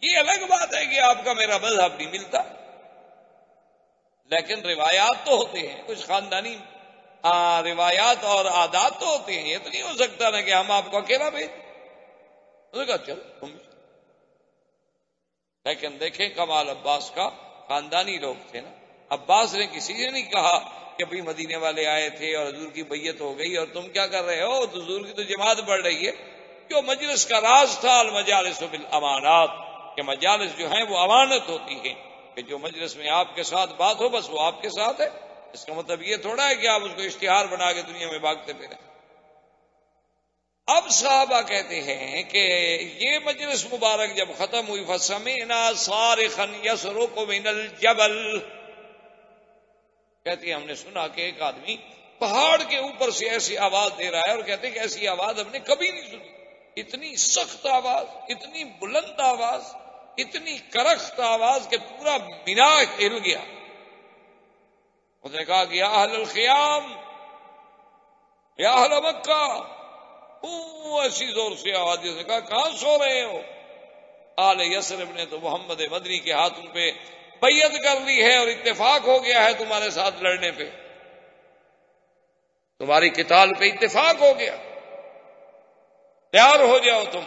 یہ الگ بات ہے کہ آپ کا میرا مذہب نہیں ملتا، لیکن روایات تو ہوتے ہیں، کچھ خاندانی روایات اور عادات تو ہوتے ہیں. یہ تو نہیں ہو سکتا نا کہ ہم آپ کو اکیلا بھیج. اس نے کہا چل تم. لیکن دیکھیں کمال عباس کا، خاندانی لوگ تھے نا. عباس نے کسی نے نہیں کہا کہ ابھی مدینے والے آئے تھے اور حضور کی بیعت ہو گئی اور تم کیا کر رہے ہو، حضور کی تو جماعت بڑھ رہی ہے. جو مجلس کا راز تھا المجالس بالامانات، کہ مجالس جو ہیں وہ امانت ہوتی ہیں، کہ جو مجلس میں آپ کے ساتھ بات ہو بس وہ آپ کے ساتھ ہے. اس کا مطلب یہ تھوڑا ہے کہ آپ اس کو اشتہار بنا کے دنیا میں بھاگتے پھریں. اب صحابہ کہتے ہیں کہ یہ مجلس مبارک جب ختم ہوئی فسمعنا صارخا یصرخ من الجبل، کہتی ہیں ہم نے سنا کہ ایک آدمی پہاڑ کے اوپر سے ایسی آواز دے رہا ہے، اور کہتے ہیں کہ ایسی آواز ہم نے کبھی نہیں سنی. اتنی سخت آواز، اتنی بلند آواز، اتنی کرخت آواز کہ پورا مینا ہل گیا. اس نے کہا کہ یا اہل الخیام، یا اہل مکہ، ایسی زور سے آواز. نے کہا کہاں سو رہے ہو؟ آل یثرب نے تو محمد مدنی کے ہاتھوں پہ بیعت کر لی ہے اور اتفاق ہو گیا ہے تمہارے ساتھ لڑنے پہ، تمہاری قتال پہ اتفاق ہو گیا، تیار ہو جاؤ تم.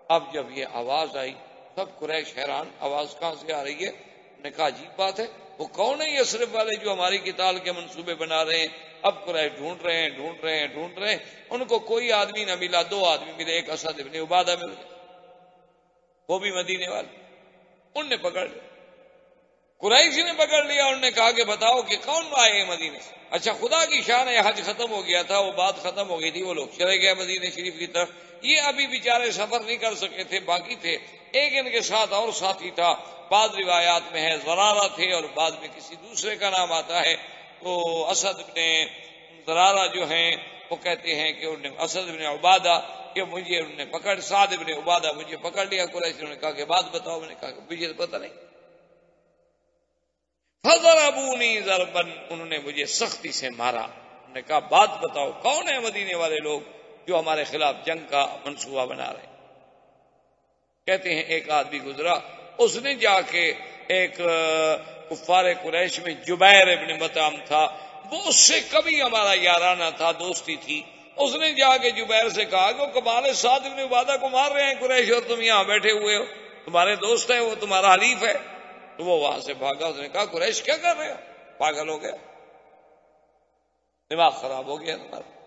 اب جب یہ آواز آئی سب قریش حیران، آواز کہاں سے آ رہی ہے؟ انہوں نے کہا عجیب بات ہے، وہ کون ہے یثرب والے جو ہماری قتال کے منصوبے بنا رہے ہیں؟ اب قریش ڈھونڈ رہے ہیں، ان کو کوئی آدمی نہ ملا، 2 آدمی ملے، ایک اسد ابن عبادہ مل گئے، وہ بھی مدینے والے، ان نے پکڑ لیا، قریش نے پکڑ لیا، انہوں نے کہا کہ بتاؤ کہ کون آئے ہیں مدینے سے؟ اچھا خدا کی شان ہے، حج ختم ہو گیا تھا، وہ بات ختم ہو گئی تھی، وہ لوگ چلے گئے مدینے شریف کی طرف، یہ ابھی بیچارے سفر نہیں کر سکے تھے، باقی تھے، ایک ان کے ساتھ اور ساتھی تھا، بعض روایات میں ہے زرارہ تھے اور بعض میں کسی دوسرے کا نام آتا ہے، تو اسد ابن زرارہ جو ہیں وہ کہتے ہیں کہ انہوں نے اسد ابن عبادہ کہ مجھے انہوں نے پکڑ، سعد ابن عبادہ مجھے پکڑ لیا قریش، انہوں نے کہا کہ بات بتاؤ، میں نے کہا کہ مجھے تو پتہ نہیں، فضربونی ضربا، انہوں نے مجھے سختی سے مارا، انہوں نے کہا بات بتاؤ کون ہے مدینے والے لوگ جو ہمارے خلاف جنگ کا منصوبہ بنا رہے ہیں؟ کہتے ہیں ایک آدمی گزرا، اس نے جا کے ایک کفار قریش میں جبیر ابن مطعم تھا، وہ اس سے کبھی ہمارا یارانہ تھا، دوستی تھی، اس نے جا کے جبیر سے کہا کہ وہ کمال سعد ابن عبادہ کو مار رہے ہیں قریش اور تم یہاں بیٹھے ہوئے ہو، تمہارے دوست ہیں، وہ تمہارا حلیف ہے، تو وہ وہاں سے بھاگا، اس نے کہا قریش کیا کر رہے ہو، پاگل ہو گیا، دماغ خراب ہو گیا تمہارا،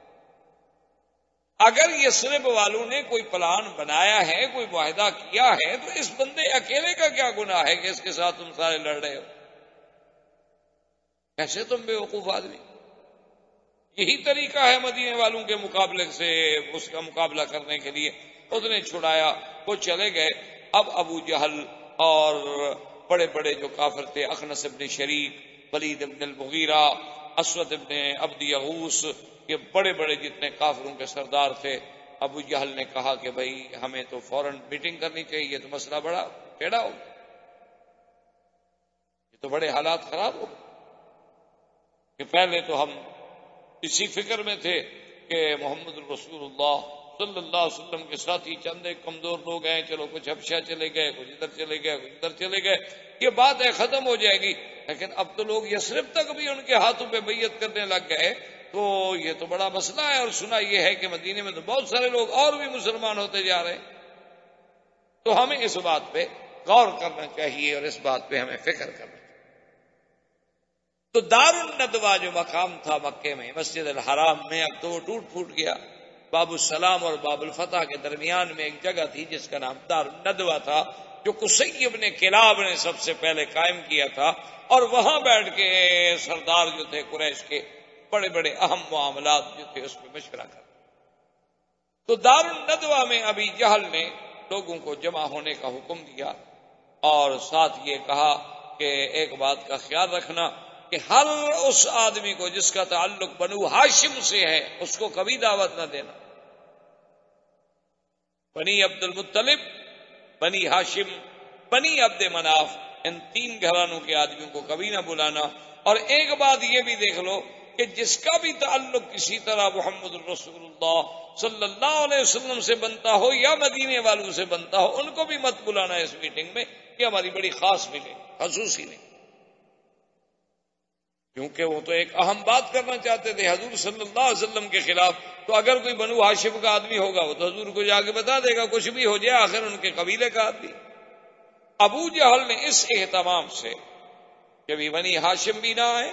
اگر یثرب والوں نے کوئی پلان بنایا ہے، کوئی معاہدہ کیا ہے، تو اس بندے اکیلے کا کیا گناہ ہے کہ اس کے ساتھ تم سارے لڑ رہے ہو؟ کیسے تم بے وقوف آدمی؟ یہی طریقہ ہے مدینے والوں کے مقابلے سے اس کا مقابلہ کرنے کے لیے، اس نے چھڑایا، وہ چلے گئے، اب ابو جہل اور بڑے بڑے جو کافر تھے، اخنس ابن شریک، ولید ابن المغیرہ، اسود ابن عبد یغوث، یہ بڑے بڑے جتنے کافروں کے سردار تھے، ابو جہل نے کہا کہ بھائی ہمیں تو فوراً میٹنگ کرنی چاہیے، تو مسئلہ بڑا ٹیڑھا ہو گیا، یہ تو بڑے حالات خراب ہو گئے، کہ پہلے تو ہم اسی فکر میں تھے کہ محمد رسول اللہ صلی اللہ علیہ وسلم کے ساتھی چند ایک کمزور لوگ ہیں، چلو کچھ حبشہ چلے گئے، کچھ ادھر چلے گئے، کچھ ادھر چلے گئے، یہ بات ہے ختم ہو جائے گی، لیکن اب تو لوگ یثرب تک بھی ان کے ہاتھوں پہ بیعت کرنے لگ گئے، تو یہ تو بڑا مسئلہ ہے، اور سنا یہ ہے کہ مدینے میں تو بہت سارے لوگ اور بھی مسلمان ہوتے جا رہے ہیں، تو ہمیں اس بات پہ غور کرنا چاہیے اور اس بات پہ ہمیں فکر کرنا چاہیے۔ تو دار الندوہ جو مقام تھا مکے میں، مسجد الحرام میں، اب تو وہ ٹوٹ پھوٹ گیا، باب السلام اور باب الفتح کے درمیان میں ایک جگہ تھی جس کا نام دار الندوہ تھا، جو قصی ابن کلاب نے سب سے پہلے قائم کیا تھا، اور وہاں بیٹھ کے سردار جو تھے قریش کے بڑے بڑے اہم معاملات جو تھے اس پہ مشورہ کر، تو دار الندوہ میں ابی جہل نے لوگوں کو جمع ہونے کا حکم دیا، اور ساتھ یہ کہا کہ ایک بات کا خیال رکھنا کہ ہر اس آدمی کو جس کا تعلق بنو ہاشم سے ہے اس کو کبھی دعوت نہ دینا، بنی عبد المطلب، بنی ہاشم، بنی عبد مناف، ان 3 گھرانوں کے آدمیوں کو کبھی نہ بلانا، اور ایک بات یہ بھی دیکھ لو کہ جس کا بھی تعلق کسی طرح محمد رسول اللہ صلی اللہ علیہ وسلم سے بنتا ہو یا مدینے والوں سے بنتا ہو، ان کو بھی مت بلانا اس میٹنگ میں، یہ ہماری بڑی خاص میٹنگ، خصوصی نہیں، کیونکہ وہ تو ایک اہم بات کرنا چاہتے تھے حضور صلی اللہ علیہ وسلم کے خلاف، تو اگر کوئی بنو ہاشم کا آدمی ہوگا وہ تو حضور کو جا کے بتا دے گا، کچھ بھی ہو جائے آخر ان کے قبیلے کا آدمی۔ ابو جہل نے اس اہتمام سے کہ بھی بنی ہاشم بھی نہ آئے،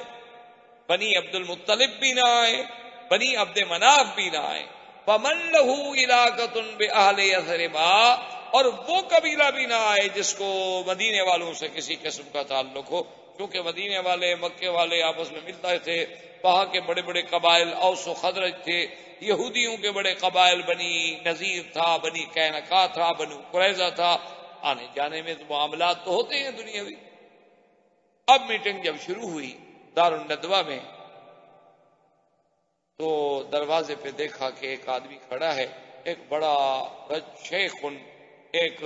بنی عبد المطلب بھی نہ آئے، بنی عبد مناف بھی نہ آئے، فمن لہ علاقۃ بأہل یثرب، اور وہ قبیلہ بھی نہ آئے جس کو مدینے والوں سے کسی قسم کا تعلق ہو، کیونکہ مدینے والے مکے والے آپس میں ملتے تھے، وہاں کے بڑے بڑے قبائل اوس و خزرج تھے، یہودیوں کے بڑے قبائل بنی نذیر تھا، بنی قینقاع تھا، بنو قریظہ تھا، آنے جانے میں تو معاملات تو ہوتے ہیں دنیاوی۔ اب میٹنگ جب شروع ہوئی دار الندوہ میں، تو دروازے پہ دیکھا کہ ایک آدمی کھڑا ہے، ایک بڑا شیخ، ایک،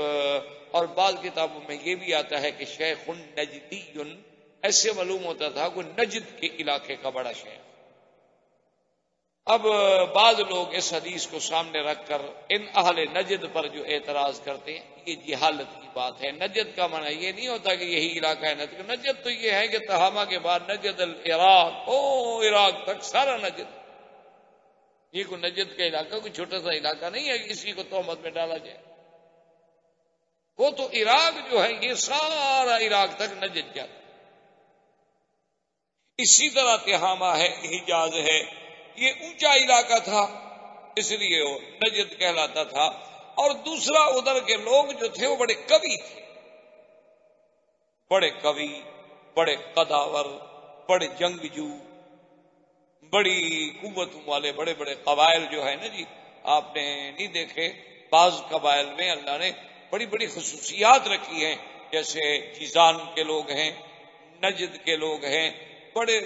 اور بعض کتابوں میں یہ بھی آتا ہے کہ شیخ نجدی، ایسے معلوم ہوتا تھا کوئی نجد کے علاقے کا بڑا شیخ۔ اب بعض لوگ اس حدیث کو سامنے رکھ کر ان اہل نجد پر جو اعتراض کرتے ہیں، یہ جہالت کی بات ہے، نجد کا معنی یہ نہیں ہوتا کہ یہی علاقہ ہے نجد، نجد تو یہ ہے کہ تہامہ کے بعد نجد العراق، عراق تک سارا نجد، یہ کوئی نجد کا علاقہ کوئی چھوٹا سا علاقہ نہیں ہے کہ اسی کو تہمت میں ڈالا جائے۔ وہ تو عراق جو ہے یہ سارا عراق تک نجد جاتا. اسی طرح تہامہ ہے، حجاز ہے، یہ اونچا علاقہ تھا اس لیے وہ نجد کہلاتا تھا. اور دوسرا ادھر کے لوگ جو تھے وہ بڑے کوی تھے، بڑے کوی، بڑے قداور، بڑے جنگجو، بڑی قوتوں والے بڑے بڑے قبائل جو ہے نا جی، آپ نے نہیں دیکھے بعض قبائل میں اللہ نے بڑی بڑی خصوصیات رکھی ہیں، جیسے جیزان کے لوگ ہیں، نجد کے لوگ ہیں، بڑے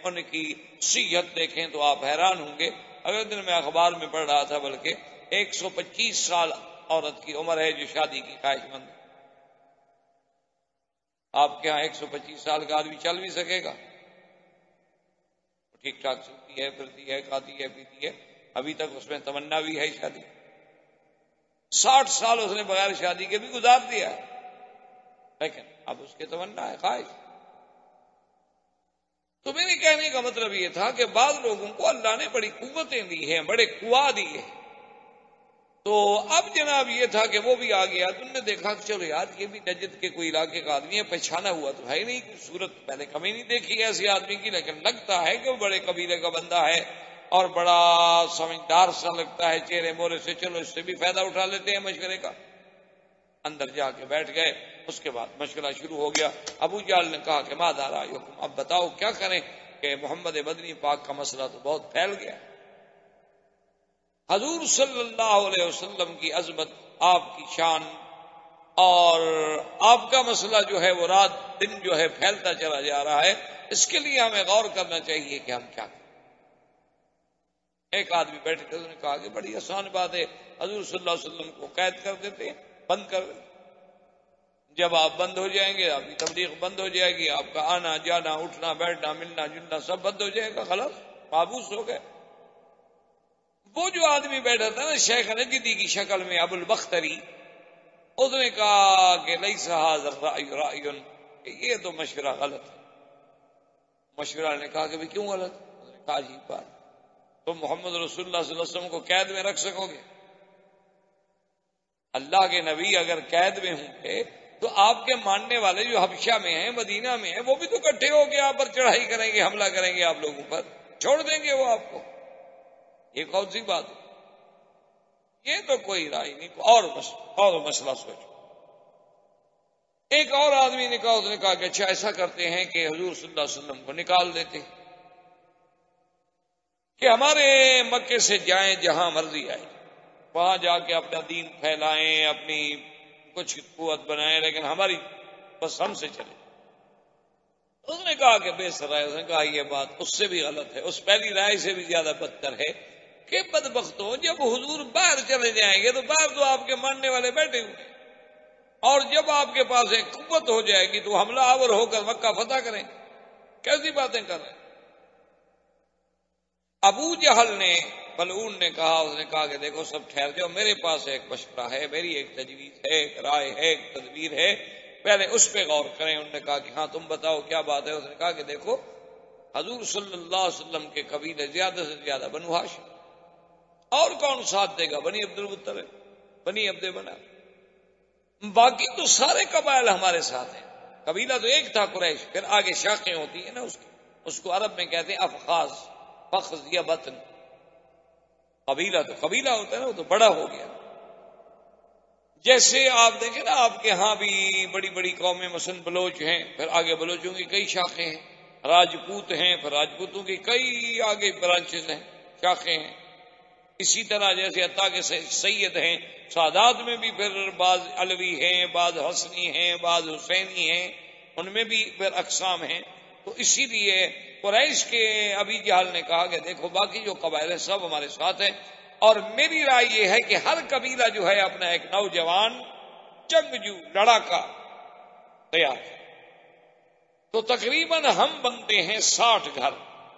ان کی صحت دیکھیں تو آپ حیران ہوں گے. اگلے دن میں اخبار میں پڑھ رہا تھا، بلکہ 125 سال عورت کی عمر ہے جو شادی کی خواہش مند. آپ کے ہاں 125 سال کا آدمی چل بھی سکے گا؟ ٹھیک ٹھاک چلتی ہے، پھرتی ہے، کھاتی ہے، پیتی ہے، ابھی تک اس میں تمنا بھی ہے شادی. 60 سال اس نے بغیر شادی کے بھی گزار دیا ہے، لیکن اب اس کے تمنا ہے، خواہش. تو میرے کہنے کا مطلب یہ تھا کہ بعض لوگوں کو اللہ نے بڑی قوتیں دی ہیں، بڑے قوا دی ہیں. تو اب جناب یہ تھا کہ وہ بھی آ گیا. تم نے دیکھا کہ چلو یار یہ بھی نجد کے کوئی علاقے کا آدمی ہے، پہچانا ہوا تو ہے نہیں، کوئی صورت پہلے کبھی نہیں دیکھی ایسے آدمی کی، لیکن لگتا ہے کہ وہ بڑے قبیلے کا بندہ ہے اور بڑا سمجھدار سا لگتا ہے چہرے مورے سے. چلو اس سے بھی فائدہ اٹھا لیتے ہیں مشورے کا. اندر جا کے بیٹھ گئے. اس کے بعد مشورہ شروع ہو گیا. ابو جہل نے کہا کہ ماذا رأیکم، اب بتاؤ کیا کریں کہ محمد مدنی پاک کا مسئلہ تو بہت پھیل گیا. حضور صلی اللہ علیہ وسلم کی عظمت، آپ کی شان اور آپ کا مسئلہ جو ہے وہ رات دن جو ہے پھیلتا چلا جا رہا ہے، اس کے لیے ہمیں غور کرنا چاہیے کہ ہم کیا کریں. ایک آدمی بیٹھے تھے، انہوں نے کہا کہ بڑی آسان بات ہے، حضور صلی اللہ علیہ وسلم کو قید کر دیتے ہیں، بند کر دیتے. جب آپ بند ہو جائیں گے، آپ کی تبلیغ بند ہو جائے گی، آپ کا آنا جانا اٹھنا بیٹھنا ملنا جلنا سب بند ہو جائے گا، خلاص محبوس ہو گئے. وہ جو آدمی بیٹھا تھا نا شیخ نجدی کی شکل میں، ابو البختری، اس نے کہا کہ لیس ھذا الرأی رأی، کہ یہ تو مشورہ غلط ہے. مشورہ نے کہا کہ بھی کیوں غلط؟ اس نے کہا عجیب بات، تم محمد رسول اللہ صلی اللہ علیہ وسلم کو قید میں رکھ سکو گے؟ اللہ کے نبی اگر قید میں ہوں گے تو آپ کے ماننے والے جو حبشہ میں ہیں، مدینہ میں ہیں، وہ بھی تو اکٹھے ہو کے آپ پر چڑھائی کریں گے، حملہ کریں گے آپ لوگوں پر، چھوڑ دیں گے وہ آپ کو. یہ کون سی بات ہے؟ یہ تو کوئی رائے نہیں، اور مسئلہ سوچو. ایک اور آدمی نے کہا، اس نے کہا کہ اچھا ایسا کرتے ہیں کہ حضور صلی اللہ علیہ وسلم کو نکال دیتے ہیں، کہ ہمارے مکے سے جائیں جہاں مرضی آئے، وہاں جا کے اپنا دین پھیلائیں، اپنی کچھ قوت بنائیں، لیکن ہماری بس ہم سے چلے. اس نے کہا کہ بے سر ہے. اس نے کہا یہ بات اس سے بھی غلط ہے، اس پہلی رائے سے بھی زیادہ بدتر ہے کہ بدبختوں جب حضور باہر چلے جائیں گے تو باہر تو آپ کے ماننے والے بیٹھے ہوئے، اور جب آپ کے پاس ایک قوت ہو جائے گی تو حملہ آور ہو کر مکہ فتح کریں. کیسی باتیں کر رہے ہیں؟ ابو جہل نے ملعون نے کہا، اس نے کہا کہ دیکھو سب ٹھہر جاؤ، میرے پاس ایک مشورہ ہے، میری ایک تجویز ہے، ایک رائے ہے، ایک تدبیر ہے، پہلے اس پہ غور کریں. انہوں نے کہا کہ ہاں تم بتاؤ کیا بات ہے. اس نے کہا کہ دیکھو حضور صلی اللہ علیہ وسلم کے قبیلے زیادہ سے زیادہ بنو ہاشم، اور کون ساتھ دے گا؟ بنی عبد المطلب، بنی عبد مناف. باقی تو سارے قبائل ہمارے ساتھ ہیں. قبیلہ تو ایک تھا قریش، پھر آگے شاخیں ہوتی ہیں نا اس کو عرب میں کہتے ہیں افخاذ، فخذ یا بطن. قبیلہ تو قبیلہ ہوتا ہے نا، وہ تو بڑا ہو گیا. جیسے آپ دیکھیں نا آپ کے ہاں بھی بڑی بڑی قومیں، مثلا بلوچ ہیں، پھر آگے بلوچوں کی کئی شاخیں ہیں، راجپوت ہیں، پھر راجپوتوں کی کئی آگے برانچز ہیں، شاخیں ہیں. اسی طرح جیسے عطا کے سید ہیں، سادات میں بھی پھر بعض علوی ہیں، بعض حسنی ہیں، بعض حسینی ہیں، ان میں بھی پھر اقسام ہیں. تو اسی لیے قریش کے ابی جہل نے کہا کہ دیکھو باقی جو قبائل ہیں سب ہمارے ساتھ ہیں، اور میری رائے یہ ہے کہ ہر قبیلہ جو ہے اپنا ایک نوجوان جنگجو لڑاکا تیار ہے. تو تقریباً ہم بنتے ہیں 60 گھر،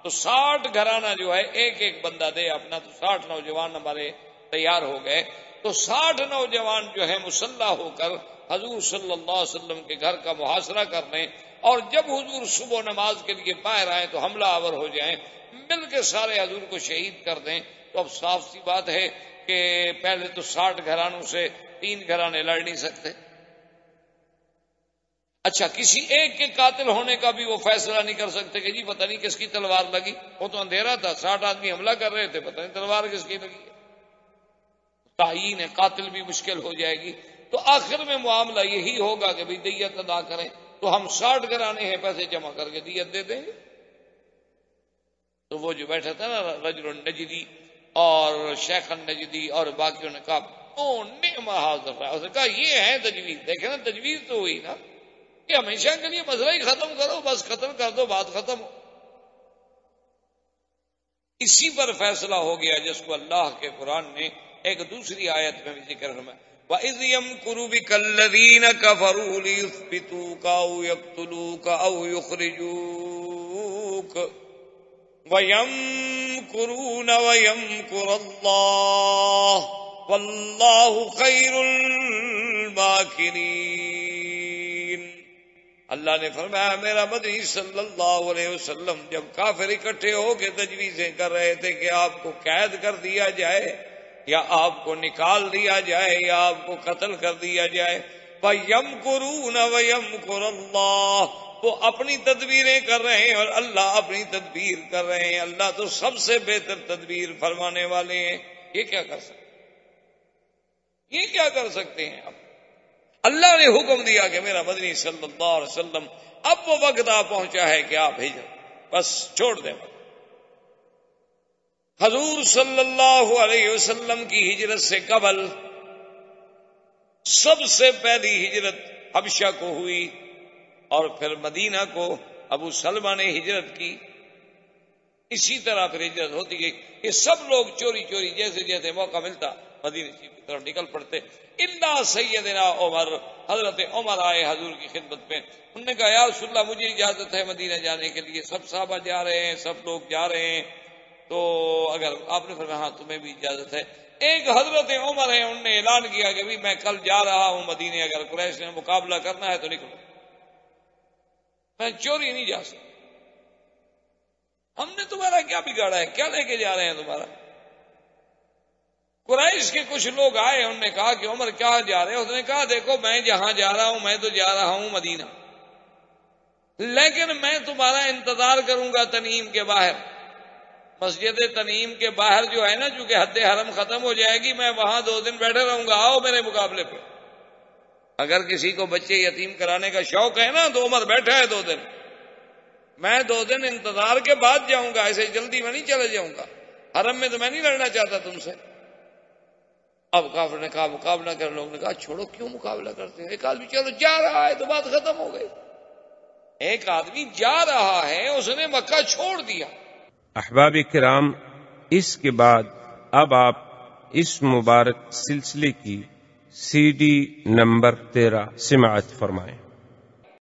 تو 60 گھرانہ جو ہے ایک ایک بندہ دے اپنا، تو 60 نوجوان ہمارے تیار ہو گئے. تو 60 نوجوان جو ہے مسلح ہو کر حضور صلی اللہ علیہ وسلم کے گھر کا محاصرہ کر لیں، اور جب حضور صبح نماز کے لیے باہر آئیں تو حملہ آور ہو جائیں، مل کے سارے حضور کو شہید کر دیں. تو اب صاف سی بات ہے کہ پہلے تو 60 گھرانوں سے 3 گھرانے لڑ نہیں سکتے. اچھا کسی ایک کے قاتل ہونے کا بھی وہ فیصلہ نہیں کر سکتے کہ جی پتہ نہیں کس کی تلوار لگی, وہ تو اندھیرا تھا, 60 آدمی حملہ کر رہے تھے, پتہ نہیں تلوار کس کی لگی. تعیین قاتل بھی مشکل ہو جائے گی. تو آخر میں معاملہ یہی ہوگا کہ دیت ادا کریں, تو ہم 60 گھرانے ہیں, پیسے جمع کر کے دیت دے دیں گے. تو وہ جو بیٹھا تھا نا رجل النجدی اور شیخ النجدی اور باقیوں نے کہا اس نے کہا یہ ہے تجویز. دیکھیں نا تجویز تو ہوئی نا کہ ہمیشہ کے لیے مسئلہ ہی ختم کرو, بس ختم کر دو, بات ختم ہو. اسی پر فیصلہ ہو گیا جس کو اللہ کے قرآن نے ایک دوسری آیت میں بھی ذکر فرمایا, وَإِذْ يَمْكُرُ بِكَ الَّذِينَ كَفَرُوا لِيُثْبِتُوكَ أَوْ يَقْتُلُوكَ أَوْ يُخْرِجُوكَ وَيَمْكُرُونَ وَيَمْكُرُ اللَّهُ وَاللَّهُ خَيْرُ الْمَاكِرِينَ. اللہ نے فرمایا میرا مدنی صلی اللہ علیہ وسلم جب کافر اکٹھے ہو کے تجویزیں کر رہے تھے کہ آپ کو قید کر دیا جائے یا آپ کو نکال دیا جائے یا آپ کو قتل کر دیا جائے, وَيَمْكُرُونَ وَيَمْكُرُ اللَّهُ, وہ اپنی تدبیریں کر رہے ہیں اور اللہ اپنی تدبیر کر رہے ہیں. اللہ تو سب سے بہتر تدبیر فرمانے والے ہیں. یہ کیا کر سکتے, یہ کیا کر سکتے ہیں آپ؟ اللہ نے حکم دیا کہ میرا مدنی صلی اللہ علیہ وسلم اب وہ وقت آ پہنچا ہے کہ آپ ہجرت بس چھوڑ دیں. حضور صلی اللہ علیہ وسلم کی ہجرت سے قبل سب سے پہلی ہجرت حبشہ کو ہوئی اور پھر مدینہ کو ابو سلمہ نے ہجرت کی. اسی طرح پھر ہجرت ہوتی گئی. یہ سب لوگ چوری چوری جیسے جیسے موقع ملتا مدینہ شریف کی طرف نکل پڑتے. الا سیدنا عمر, حضرت عمر آئے حضور کی خدمت میں. انہوں نے کہا یا رسول اللہ مجھے اجازت ہے مدینہ جانے کے لیے, سب صحابہ جا رہے ہیں, سب لوگ جا رہے ہیں, تو اگر آپ نے فرمایا ہاں تمہیں بھی اجازت ہے. ایک حضرت عمر ہے, انہوں نے اعلان کیا کہ میں کل جا رہا ہوں مدینے, اگر قریش نے مقابلہ کرنا ہے تو نکلو, میں چوری نہیں جا سکتا. ہم نے تمہارا کیا بگاڑا ہے, کیا لے کے جا رہے ہیں تمہارا؟ قریش کے کچھ لوگ آئے, انہوں نے کہا کہ عمر کیا جا رہے ہیں؟ اس نے کہا دیکھو میں جہاں جا رہا ہوں میں تو جا رہا ہوں مدینہ, لیکن میں تمہارا انتظار کروں گا تنعیم کے باہر. مسجد تنعیم کے باہر جو ہے نا, چونکہ حد حرم ختم ہو جائے گی, میں وہاں 2 دن بیٹھے رہوں گا, آؤ میرے مقابلے پہ. اگر کسی کو بچے یتیم کرانے کا شوق ہے نا تو عمر بیٹھا ہے 2 دن, میں 2 دن انتظار کے بعد جاؤں گا, ایسے جلدی میں نہیں چلے جاؤں گا. حرم میں تو میں نہیں لڑنا چاہتا تم سے. اب کافر نے کہا مقابلہ کر, لوگوں نے کہا چھوڑو کیوں مقابلہ کرتے ہیں, ایک آدمی چلو جا رہا ہے تو بات ختم ہو گئی. ایک آدمی جا رہا ہے, اس نے مکہ چھوڑ دیا. احباب کرام, اس کے بعد اب آپ اس مبارک سلسلے کی CD نمبر 13 سماعت فرمائیں.